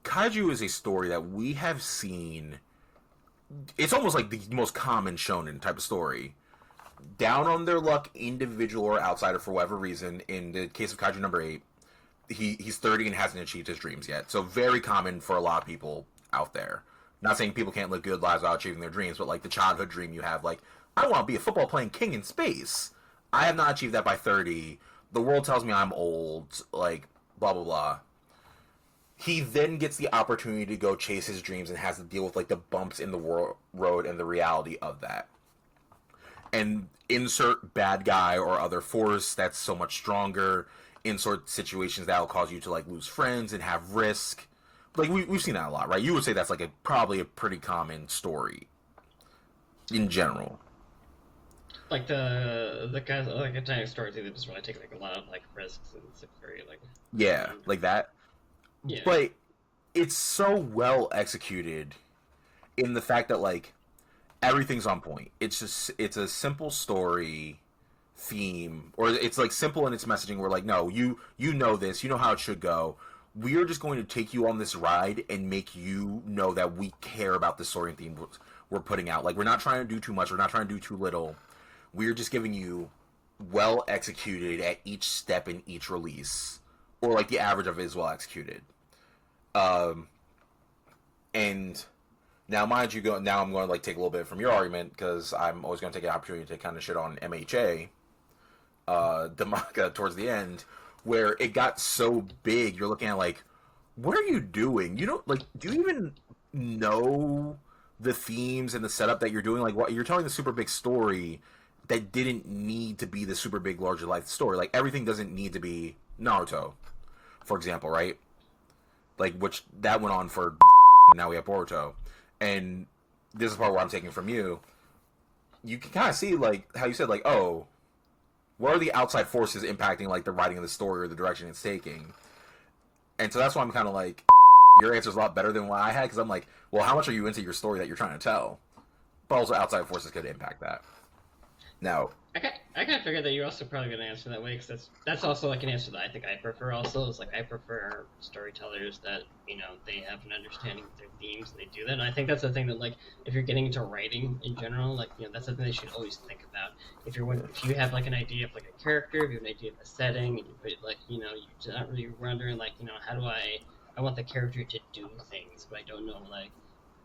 Kaiju is a story that we have seen. It's almost like the most common shonen type of story. Down on their luck, individual or outsider for whatever reason. In the case of Kaiju number 8, he's 30 and hasn't achieved his dreams yet. So very common for a lot of people out there. Not saying people can't live good lives without achieving their dreams, but like the childhood dream you have, like, I want to be a football playing king in space. I have not achieved that by 30. The world tells me I'm old, like, blah, blah, blah. He then gets the opportunity to go chase his dreams and has to deal with, like, the bumps in the road and the reality of that. And insert bad guy or other force that's so much stronger. Insert situations that will cause you to, like, lose friends and have risk. Like, we've seen that a lot, right? You would say that's, like, probably a pretty common story in general. Like the guys like a tiny story too, that just really take like a lot of like risks, and it's very like Yeah, um, like that. yeah. But it's so well executed in the fact that, like, everything's on point. It's a simple story theme, or it's like simple in its messaging. Where like, no, you know this, you know how it should go. We are just going to take you on this ride and make you know that we care about the story and theme we're putting out. Like, we're not trying to do too much. We're not trying to do too little. We're just giving you well executed at each step in each release, or like the average of it is well executed. Um, and now, mind you, now I'm going to like take a little bit from your argument because I'm always going to take an opportunity to kind of shit on MHA, the manga towards the end, where it got so big. You're looking at like, what are you doing? You don't like. Do you even know the themes and the setup that you're doing? Like, what you're telling the super big story that didn't need to be the super big larger life story. Like, everything doesn't need to be Naruto, for example, right? Like, which that went on for now we have Boruto. And this is the part where I'm taking from you. You can kind of see, like, how you said, like, oh, what are the outside forces impacting, like, the writing of the story or the direction it's taking? And so that's why I'm kind of like, your answer's a lot better than what I had, because I'm like, well, how much are you into your story that you're trying to tell? But also outside forces could impact that. Now, I kind of figured that you're also probably going to answer that way, because that's also like an answer that I think I prefer. Also, is like I prefer storytellers that they have an understanding of their themes and they do that. And I think that's the thing that, like, if you're getting into writing in general, like, that's something they should always think about. If you have like an idea of like a character, if you have an idea of a setting, and you put like you're not really wondering like how do I want the character to do things, but I don't know like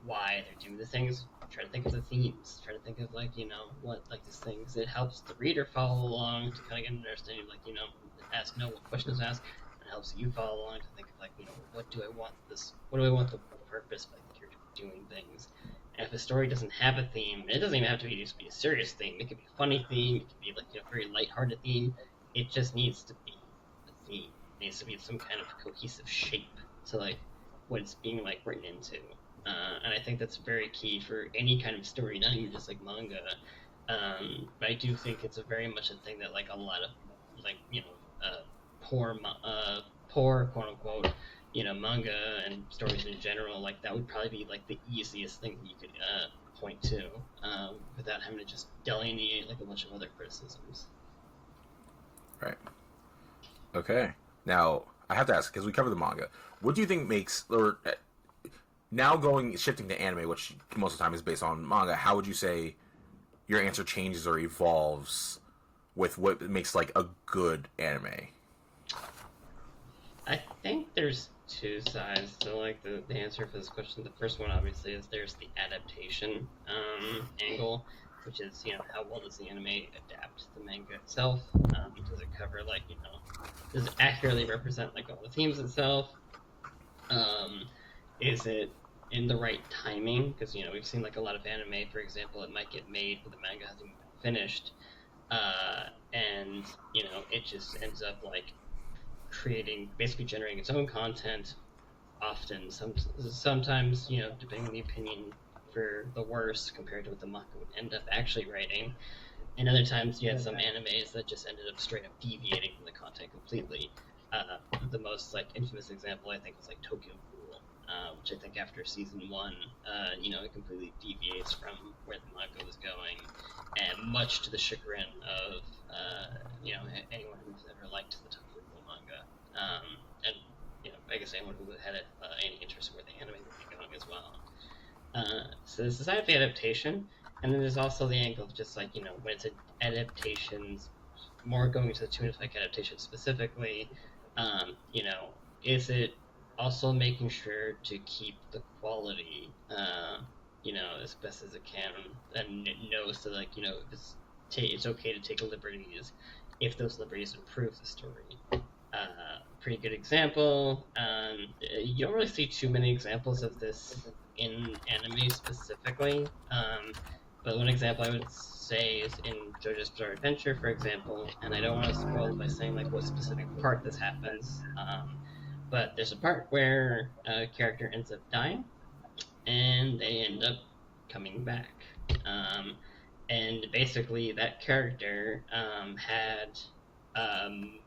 why they're doing the things. Try to think of the themes. Try to think of like what like these things. It helps the reader follow along to kind of get an understanding. Like know what questions to ask. It helps you follow along to think of like what do I want this? What do I want the purpose by the character doing things? And if a story doesn't have a theme, it doesn't even have to just be a serious theme. It could be a funny theme. It could be like a very lighthearted theme. It just needs to be a theme. It needs to be some kind of cohesive shape to like what it's being like written into. And I think that's very key for any kind of story, not even just like manga. But I do think it's a very much a thing that like a lot of like poor poor quote unquote, manga and stories in general, like that would probably be like the easiest thing that you could point to, without having to just delineate like a bunch of other criticisms. Right. Okay. Now I have to ask, because we covered the manga. What do you think makes, or now shifting to anime, which most of the time is based on manga? How would you say your answer changes or evolves with what makes like a good anime? I think there's two sides to like the answer for this question. The first one obviously is there's the adaptation angle, which is how well does the anime adapt the manga itself? Does it cover like does it accurately represent like all the themes itself? Is it in the right timing? Because we've seen like a lot of anime, for example, it might get made but the manga hasn't been finished, and it just ends up like basically generating its own content, often sometimes depending on the opinion, for the worse compared to what the manga would end up actually writing. And other times you had some animes that just ended up straight up deviating from the content completely. The most like infamous example I think was like Tokyo Ghoul, which I think after season 1, it completely deviates from where the manga was going, and much to the chagrin of anyone who's ever liked the Tokyo Ghoul manga, and I guess anyone who had any interest in where the anime would be going as well. So there's the side of the adaptation, and then there's also the angle of just like when it's adaptations, more going to the tune of like adaptations specifically. Is it also making sure to keep the quality, as best as it can, and it knows that like it's okay to take liberties if those liberties improve the story. Pretty good example. You don't really see too many examples of this in anime specifically, but one example I would say is in JoJo's Bizarre Adventure, for example, and I don't want to spoil by saying like what specific part this happens, but there's a part where a character ends up dying, and they end up coming back, and basically that character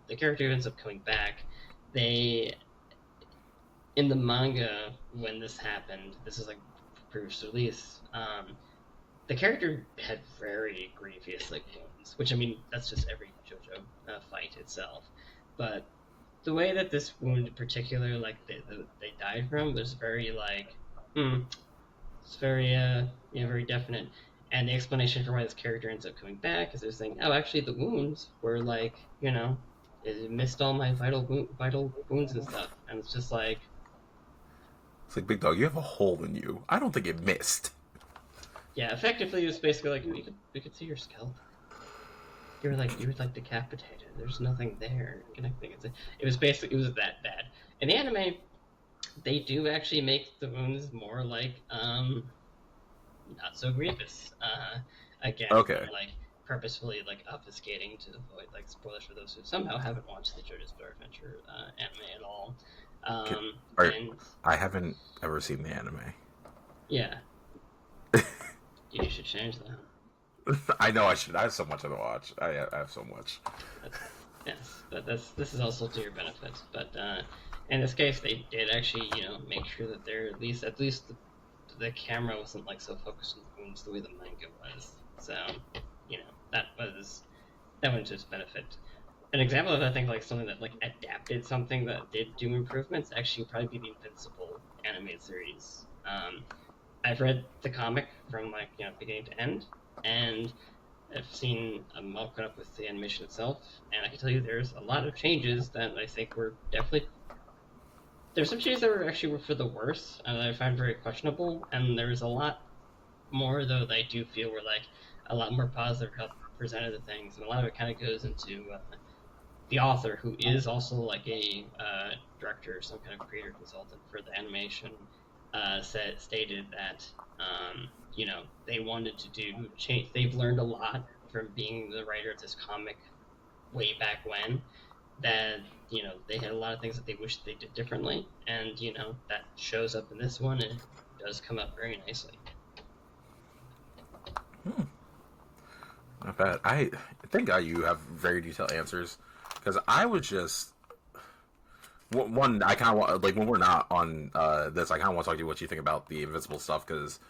the character who ends up coming back, they in the manga, when this happened, this is like previous release, the character had very grievous like wounds, which I mean that's just every JoJo fight itself, but the way that this wound in particular, like they died from, was very like, it's very very definite. And the explanation for why this character ends up coming back is they're saying, oh, actually the wounds were like, it missed all my vital wounds and stuff, and it's just like, it's like, big dog, you have a hole in you. I don't think it missed. Yeah, effectively it was basically like we could see your skeleton. You were like decapitated. There's nothing there connecting. It was that bad. In the anime, they do actually make the wounds more like not so grievous. Again, Okay. like purposefully like obfuscating to avoid like spoilers for those who somehow haven't watched the JoJo's Bizarre Adventure anime at all. I haven't ever seen the anime. Yeah. You should change that. I know I should. I have so much to watch. I have so much. Yes, but this is also to your benefit. But in this case, they did actually, make sure that they're at least the camera wasn't like so focused on the wounds the way the manga was. So, that went to its benefit. An example of I think like something that like adapted something that did do improvements actually would probably be the Invincible animated series. I've read the comic from like beginning to end, and I've seen all caught up with the animation itself, and I can tell you there's a lot of changes that I think were definitely. There's some changes that were actually for the worse, and I find very questionable, and there's a lot more though that I do feel were like a lot more positive help presented the things, and a lot of it kind of goes into the author, who is also like a director, some kind of creator consultant for the animation. Stated that they wanted to do change. They've learned a lot from being the writer of this comic way back when. That they had a lot of things that they wished they did differently, and that shows up in this one, and it does come up very nicely. Not bad. I think you have very detailed answers, because I was just one, I kind of want, like, when we're not on this, I kind of want to talk to you what you think about the Invincible stuff, because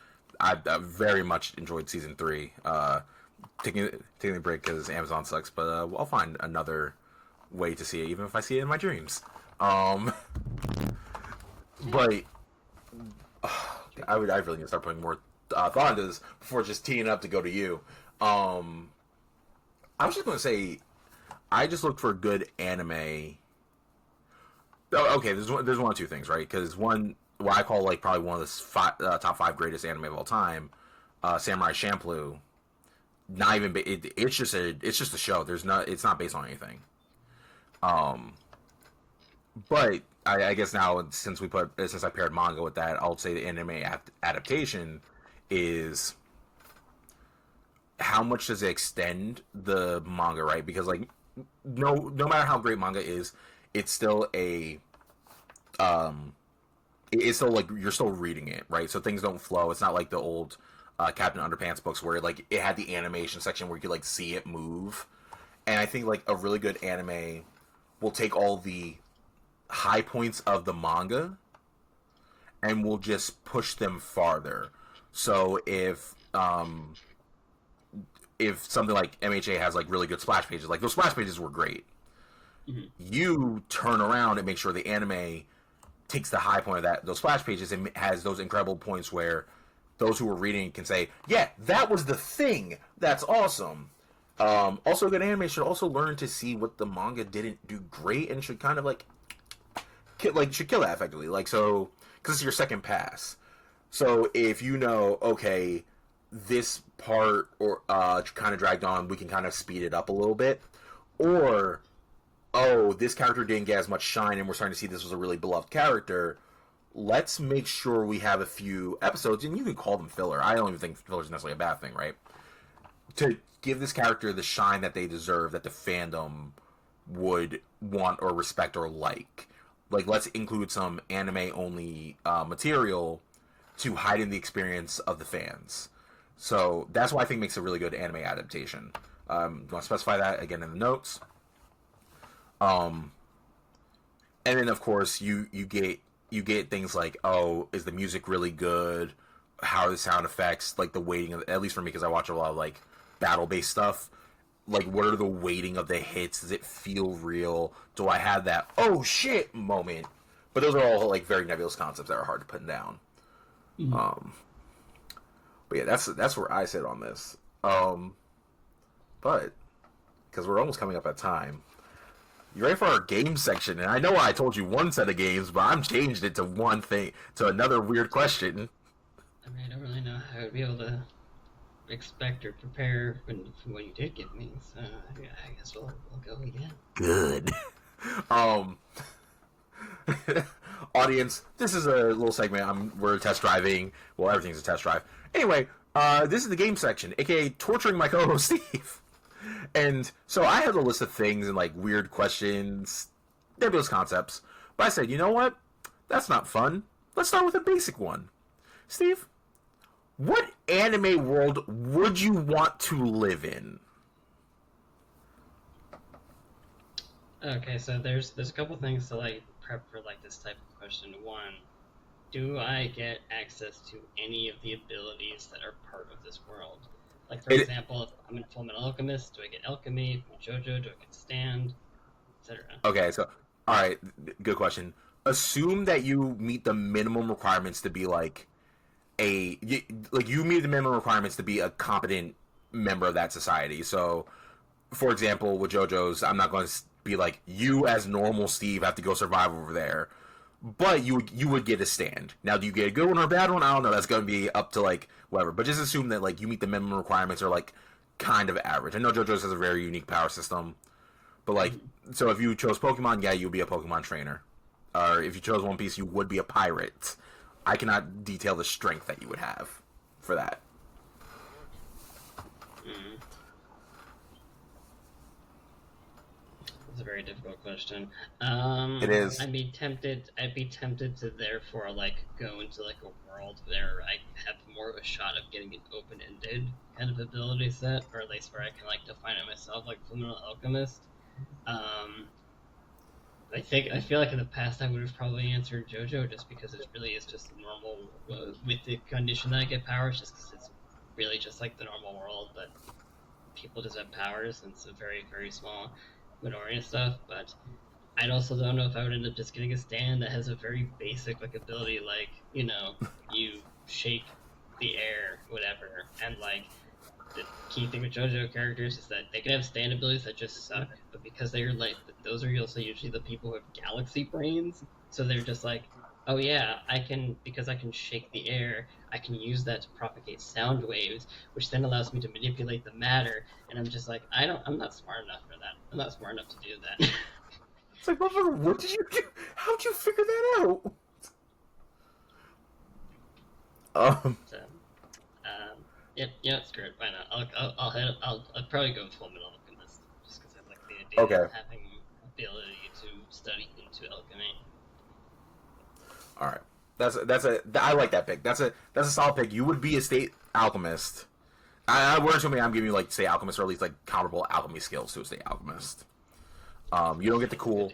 I very much enjoyed season 3. Taking a break because Amazon sucks, but I'll find another way to see it, even if I see it in my dreams. But I really need to start putting more thought into this before just teeing up to go to you. I was just going to say, I just looked for good anime. Oh, okay, there's one or two things, right? Because one, what I call like probably one of the top 5 greatest anime of all time, Samurai Champloo. Not even it's just a show. It's not based on anything. But I guess now since I paired manga with that, I'll say the anime adaptation is how much does it extend the manga, right? Because like no matter how great manga is, it's still it's still like you're still reading it, right? So things don't flow. It's not like the old Captain Underpants books where like it had the animation section where you could like see it move. And I think like a really good anime will take all the high points of the manga and will just push them farther. So if something like MHA has like really good splash pages, like those splash pages were great. Mm-hmm. You turn around and make sure the anime takes the high point of those splash pages and has those incredible points where those who are reading can say, yeah, that was the thing. That's awesome. Also, good anime should also learn to see what the manga didn't do great and should kind of should kill that effectively. Like, so, because it's your second pass. So if you know, okay, this part or kind of dragged on, we can kind of speed it up a little bit. Or, oh, this character didn't get as much shine and we're starting to see this was a really beloved character. Let's make sure we have a few episodes, and you can call them filler. I don't even think filler is necessarily a bad thing, right? To give this character the shine that they deserve, that the fandom would want or respect or like. Like, let's include some anime-only material to heighten the experience of the fans. So that's what I think makes a really good anime adaptation. You want to specify that again in the notes. And then, of course, you get things like, oh, is the music really good? How are the sound effects? Like the weighting of, at least for me, because I watch a lot of like battle-based stuff. Like, what are the weighting of the hits? Does it feel real? Do I have that oh shit moment? But those are all like very nebulous concepts that are hard to pin down. Mm-hmm. But yeah, that's where I sit on this. But because we're almost coming up at time. You ready for our game section? And I know I told you one set of games, but I'm changed it to one thing, to another weird question. I mean, I don't really know how I'd be able to expect or prepare for what you did give me, so yeah, I guess we'll go again. Good. Audience, this is a little segment. We're test driving. Well, everything's a test drive. Anyway, this is the game section, aka torturing my co-host Steve. And so I had a list of things and like weird questions, nebulous concepts. But I said, you know what? That's not fun. Let's start with a basic one. Steve, what anime world would you want to live in? Okay, so there's a couple things to like prep for like this type of question. One, do I get access to any of the abilities that are part of this world? Like, for example, if I'm in Full Metal Alchemist, do I get alchemy? From JoJo, do I get stand? Etc. Okay, so, alright, good question. Assume that you meet the minimum requirements to be like you meet the minimum requirements to be a competent member of that society. So, for example, with JoJo's, I'm not going to be like, you as normal Steve have to go survive over there. But you would get a stand. Now, do you get a good one or a bad one? I don't know. That's going to be up to, like, whatever. But just assume that, like, you meet the minimum requirements are, like, kind of average. I know JoJo's has a very unique power system. But, like, so if you chose Pokemon, yeah, you'd be a Pokemon trainer. Or if you chose One Piece, you would be a pirate. I cannot detail the strength that you would have for that. It's a very difficult question. It is. I'd be tempted to therefore like go into like a world where I have more of a shot of getting an open-ended kind of ability set, or at least where I can like define it myself, like Fullmetal Alchemist. I feel like in the past I would have probably answered JoJo just because it really is just normal with the condition that I get powers, just because it's really just like the normal world, but people just have powers and it's a very very small minority of stuff. But I also don't know if I would end up just getting a stand that has a very basic like ability, like you shake the air, whatever, and like the key thing with JoJo characters is that they can have stand abilities that just suck, but because they're like those are also usually the people who have galaxy brains, so they're just like, oh yeah, I can because I can shake the air, I can use that to propagate sound waves, which then allows me to manipulate the matter, and I'm just like, I'm not smart enough for that. I'm not smart enough to do that. It's like, motherfucker, what did you do? How'd you figure that out? So, yeah, yeah, screw it. Why not? I'll probably go with Full Metal Alchemist just because I like the idea Okay. of having ability to study into alchemy. All right. I like that pick. That's a solid pick. You would be a state alchemist. We're assuming I'm giving you like state alchemist or at least like comparable alchemy skills to a state alchemist. You don't get the cool,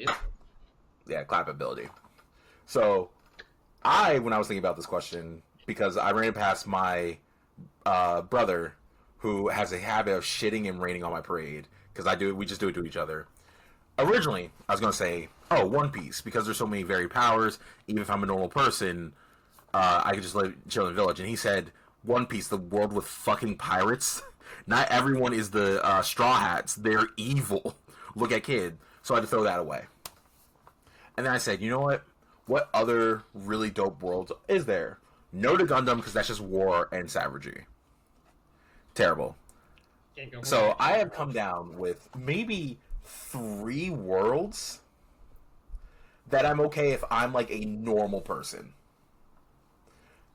clap ability. So, when I was thinking about this question, because I ran it past my brother, who has a habit of shitting and raining on my parade, because we just do it to each other. Originally, I was gonna say, One Piece, because there's so many varied powers. Even if I'm a normal person, I could just chill in the village. And he said, One Piece, the world with fucking pirates. Not everyone is the Straw Hats. They're evil. Look at Kid. So I had to throw that away. And then I said, you know what? What other really dope worlds is there? No to Gundam, because that's just war and savagery. Terrible. So I have come down with maybe 3 worlds that I'm okay if I'm like a normal person.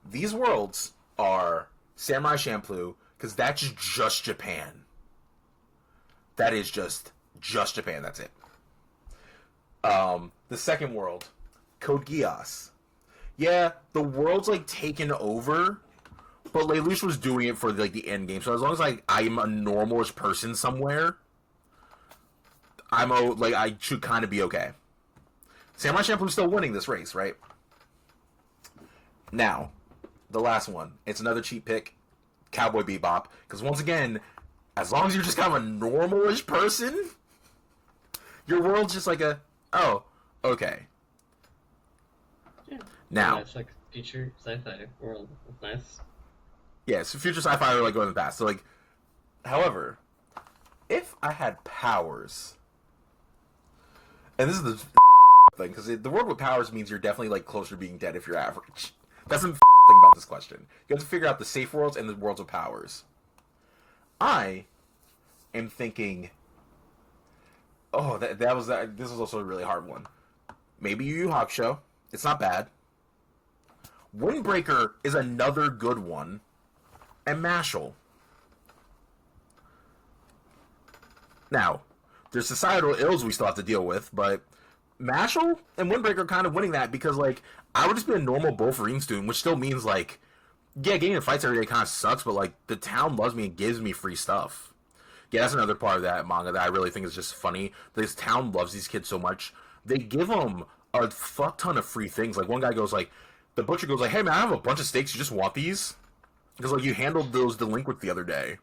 These worlds are Samurai Champloo, because that's just Japan. That is just Japan, that's it. The second world, Code Geass. Yeah, the world's like taken over, but Lelouch was doing it for like the end game. So as long as I'm a normalish person somewhere, I should kind of be okay. Samurai Champloo's still winning this race, right? Now, the last one. It's another cheap pick, Cowboy Bebop, because once again, as long as you're just kind of a normalish person, your world's just like okay. Yeah. Now, it's like future sci-fi world. Nice. Yeah, so future sci-fi or like going in the past. So like, however, if I had powers, and this is the thing, because the world with powers means you're definitely like closer to being dead if you're average. That's the thing about this question. You have to figure out the safe worlds and the worlds with powers. I am thinking, this was also a really hard one. Maybe Yu Yu Hakusho. It's not bad. Windbreaker is another good one. And Mashal. Now, there's societal ills we still have to deal with, but Mashal and Windbreaker are kind of winning that because, like, I would just be a normal Bofurine student, which still means, like, yeah, getting in fights every day kind of sucks, but, like, the town loves me and gives me free stuff. Yeah, that's another part of that manga that I really think is just funny. This town loves these kids so much. They give them a fuck ton of free things. Like, one guy goes, like, the butcher goes, like, hey, man, I have a bunch of steaks. You just want these? Because, like, you handled those delinquents the other day.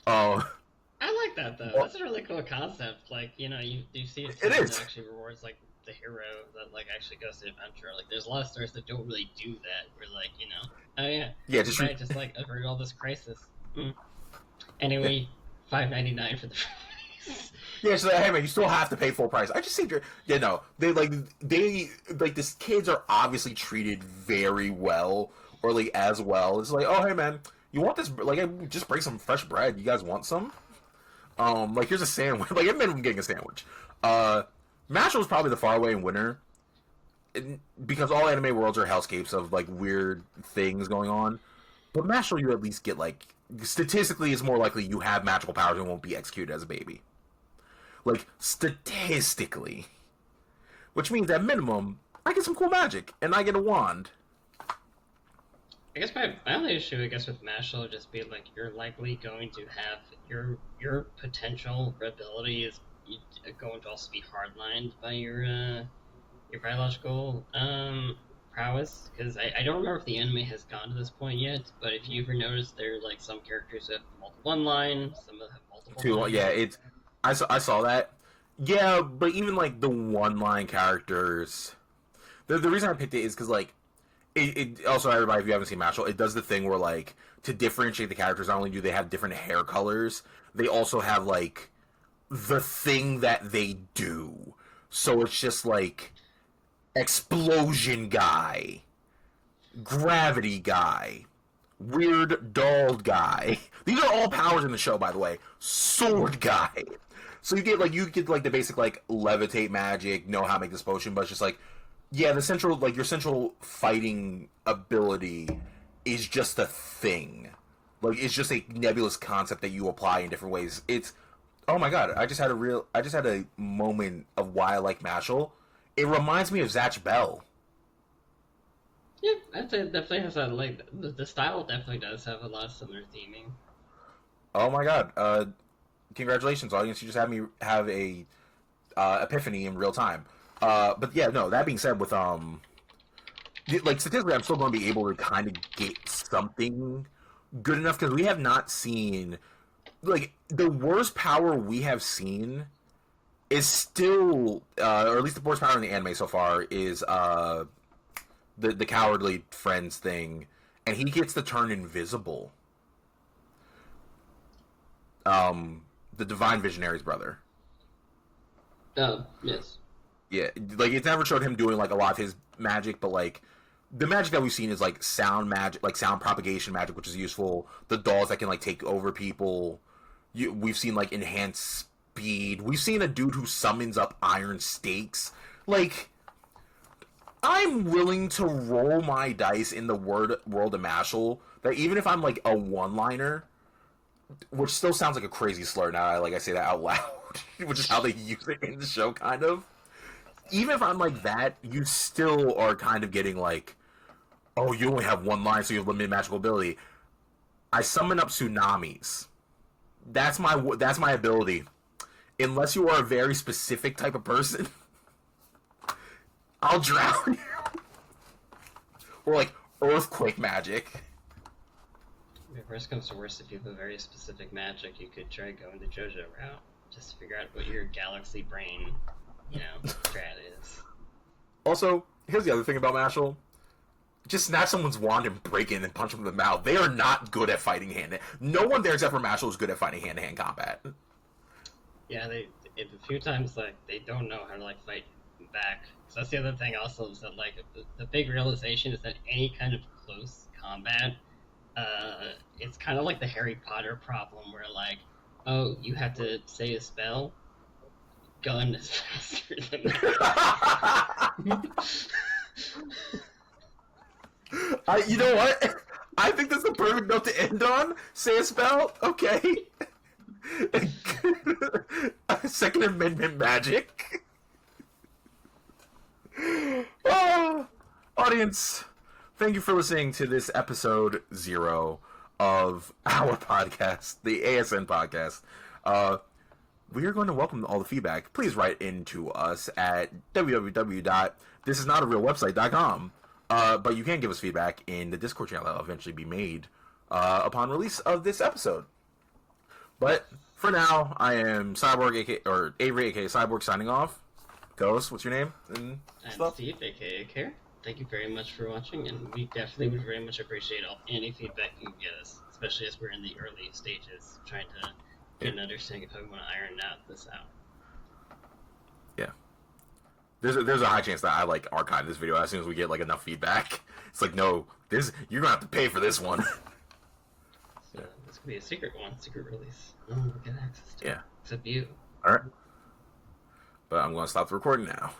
I like that, though. That's a really cool concept. Like, you see it that actually rewards, like, the hero that, like, actually goes to adventure. Like, there's a lot of stories that don't really do that. Where, like, oh, yeah. Yeah, just like, avert all this crisis. Anyway, $5.99 for the Yeah, so hey man, you still have to pay full price. I just think these kids are obviously treated very well, or like as well. It's like, oh hey man, you want this? Like, just bring some fresh bread. You guys want some? Like here's a sandwich. Like, admit I'm getting a sandwich. Mashal is probably the faraway winner, because all anime worlds are hellscapes of like weird things going on. But Mashal, you at least get like statistically, it's more likely you have magical powers and won't be executed as a baby. Like, statistically. Which means, at minimum, I get some cool magic, and I get a wand. I guess my only issue, I guess, with Mashal would just be, like, you're likely going to have your potential ability is going to also be hardlined by your biological prowess, because I don't remember if the anime has gone to this point yet, but if you ever noticed, there are like some characters that have one line, some that have multiple Two, lines. yeah, I saw that. Yeah, but even like the one line characters, the reason I picked it is because like it also, everybody, if you haven't seen Mashal, it does the thing where like to differentiate the characters, not only do they have different hair colors, they also have like the thing that they do. So it's just like explosion guy, gravity guy, weird doll guy. These are all powers in the show, by the way. Sword guy. So you get the basic like levitate magic, know how to make this potion, but it's just like, yeah, the central, like your central fighting ability is just a thing. Like it's just a nebulous concept that you apply in different ways. It's, oh my god, I just had a moment of why I like Mashal. It reminds me of Zatch Bell. Yeah, I'd say it definitely has a, like, the style definitely does have a lot of similar theming. Oh my god, congratulations, audience! You just had me have a epiphany in real time. But yeah, no. That being said, with like statistically, I'm still going to be able to kind of get something good enough because we have not seen, like, the worst power we have seen is still, or at least the worst power in the anime so far is the cowardly friends thing, and he gets to turn invisible. The Divine Visionary's brother. Oh, yes. Yeah, like it's never showed him doing like a lot of his magic, but like the magic that we've seen is like sound magic, like sound propagation magic, which is useful. The dolls that can like take over people. We've seen like enhanced speed. We've seen a dude who summons up iron stakes. Like, I'm willing to roll my dice in the world of Mashal that even if I'm like a one-liner, which still sounds like a crazy slur now, I say that out loud, which is how they use it in the show, kind of. Even if I'm like that, you still are kind of getting like, oh, you only have one line, so you have limited magical ability. I summon up tsunamis. That's my ability. Unless you are a very specific type of person, I'll drown you. Or like earthquake magic. If worst comes to worst, if you have a very specific magic, you could try going the JoJo route. Just to figure out what your galaxy brain, strat is. Also, here's the other thing about Mashal. Just snatch someone's wand and break in and punch them in the mouth. They are not good at fighting hand-to-hand. No one there except for Mashal is good at fighting hand-to-hand combat. Yeah, a few times, like, they don't know how to, like, fight back. So that's the other thing also, is that, like, the big realization is that any kind of close combat, it's kind of like the Harry Potter problem where, like, oh, you have to say a spell? Gun is faster than that. You know what? I think that's the perfect note to end on. Say a spell? Okay. Second Amendment magic. Oh, audience, thank you for listening to this episode 0 of our podcast, the ASN podcast. We are going to welcome all the feedback. Please write into us at www.thisisnotarealwebsite.com. But you can give us feedback in the Discord channel that will eventually be made upon release of this episode. But for now, I am Cyborg, or Avery, aka Cyborg, signing off. Ghost, what's your name? And Steve, aka Akkere. Thank you very much for watching, and we definitely would very much appreciate any feedback you can get us, especially as we're in the early stages, trying to get an understanding of how we want to iron this out. Yeah. There's a high chance that I like archive this video as soon as we get like enough feedback. It's like, no, you're gonna have to pay for this one. So this could be a secret release. No one will get access to it, except you. All right. But I'm gonna stop the recording now.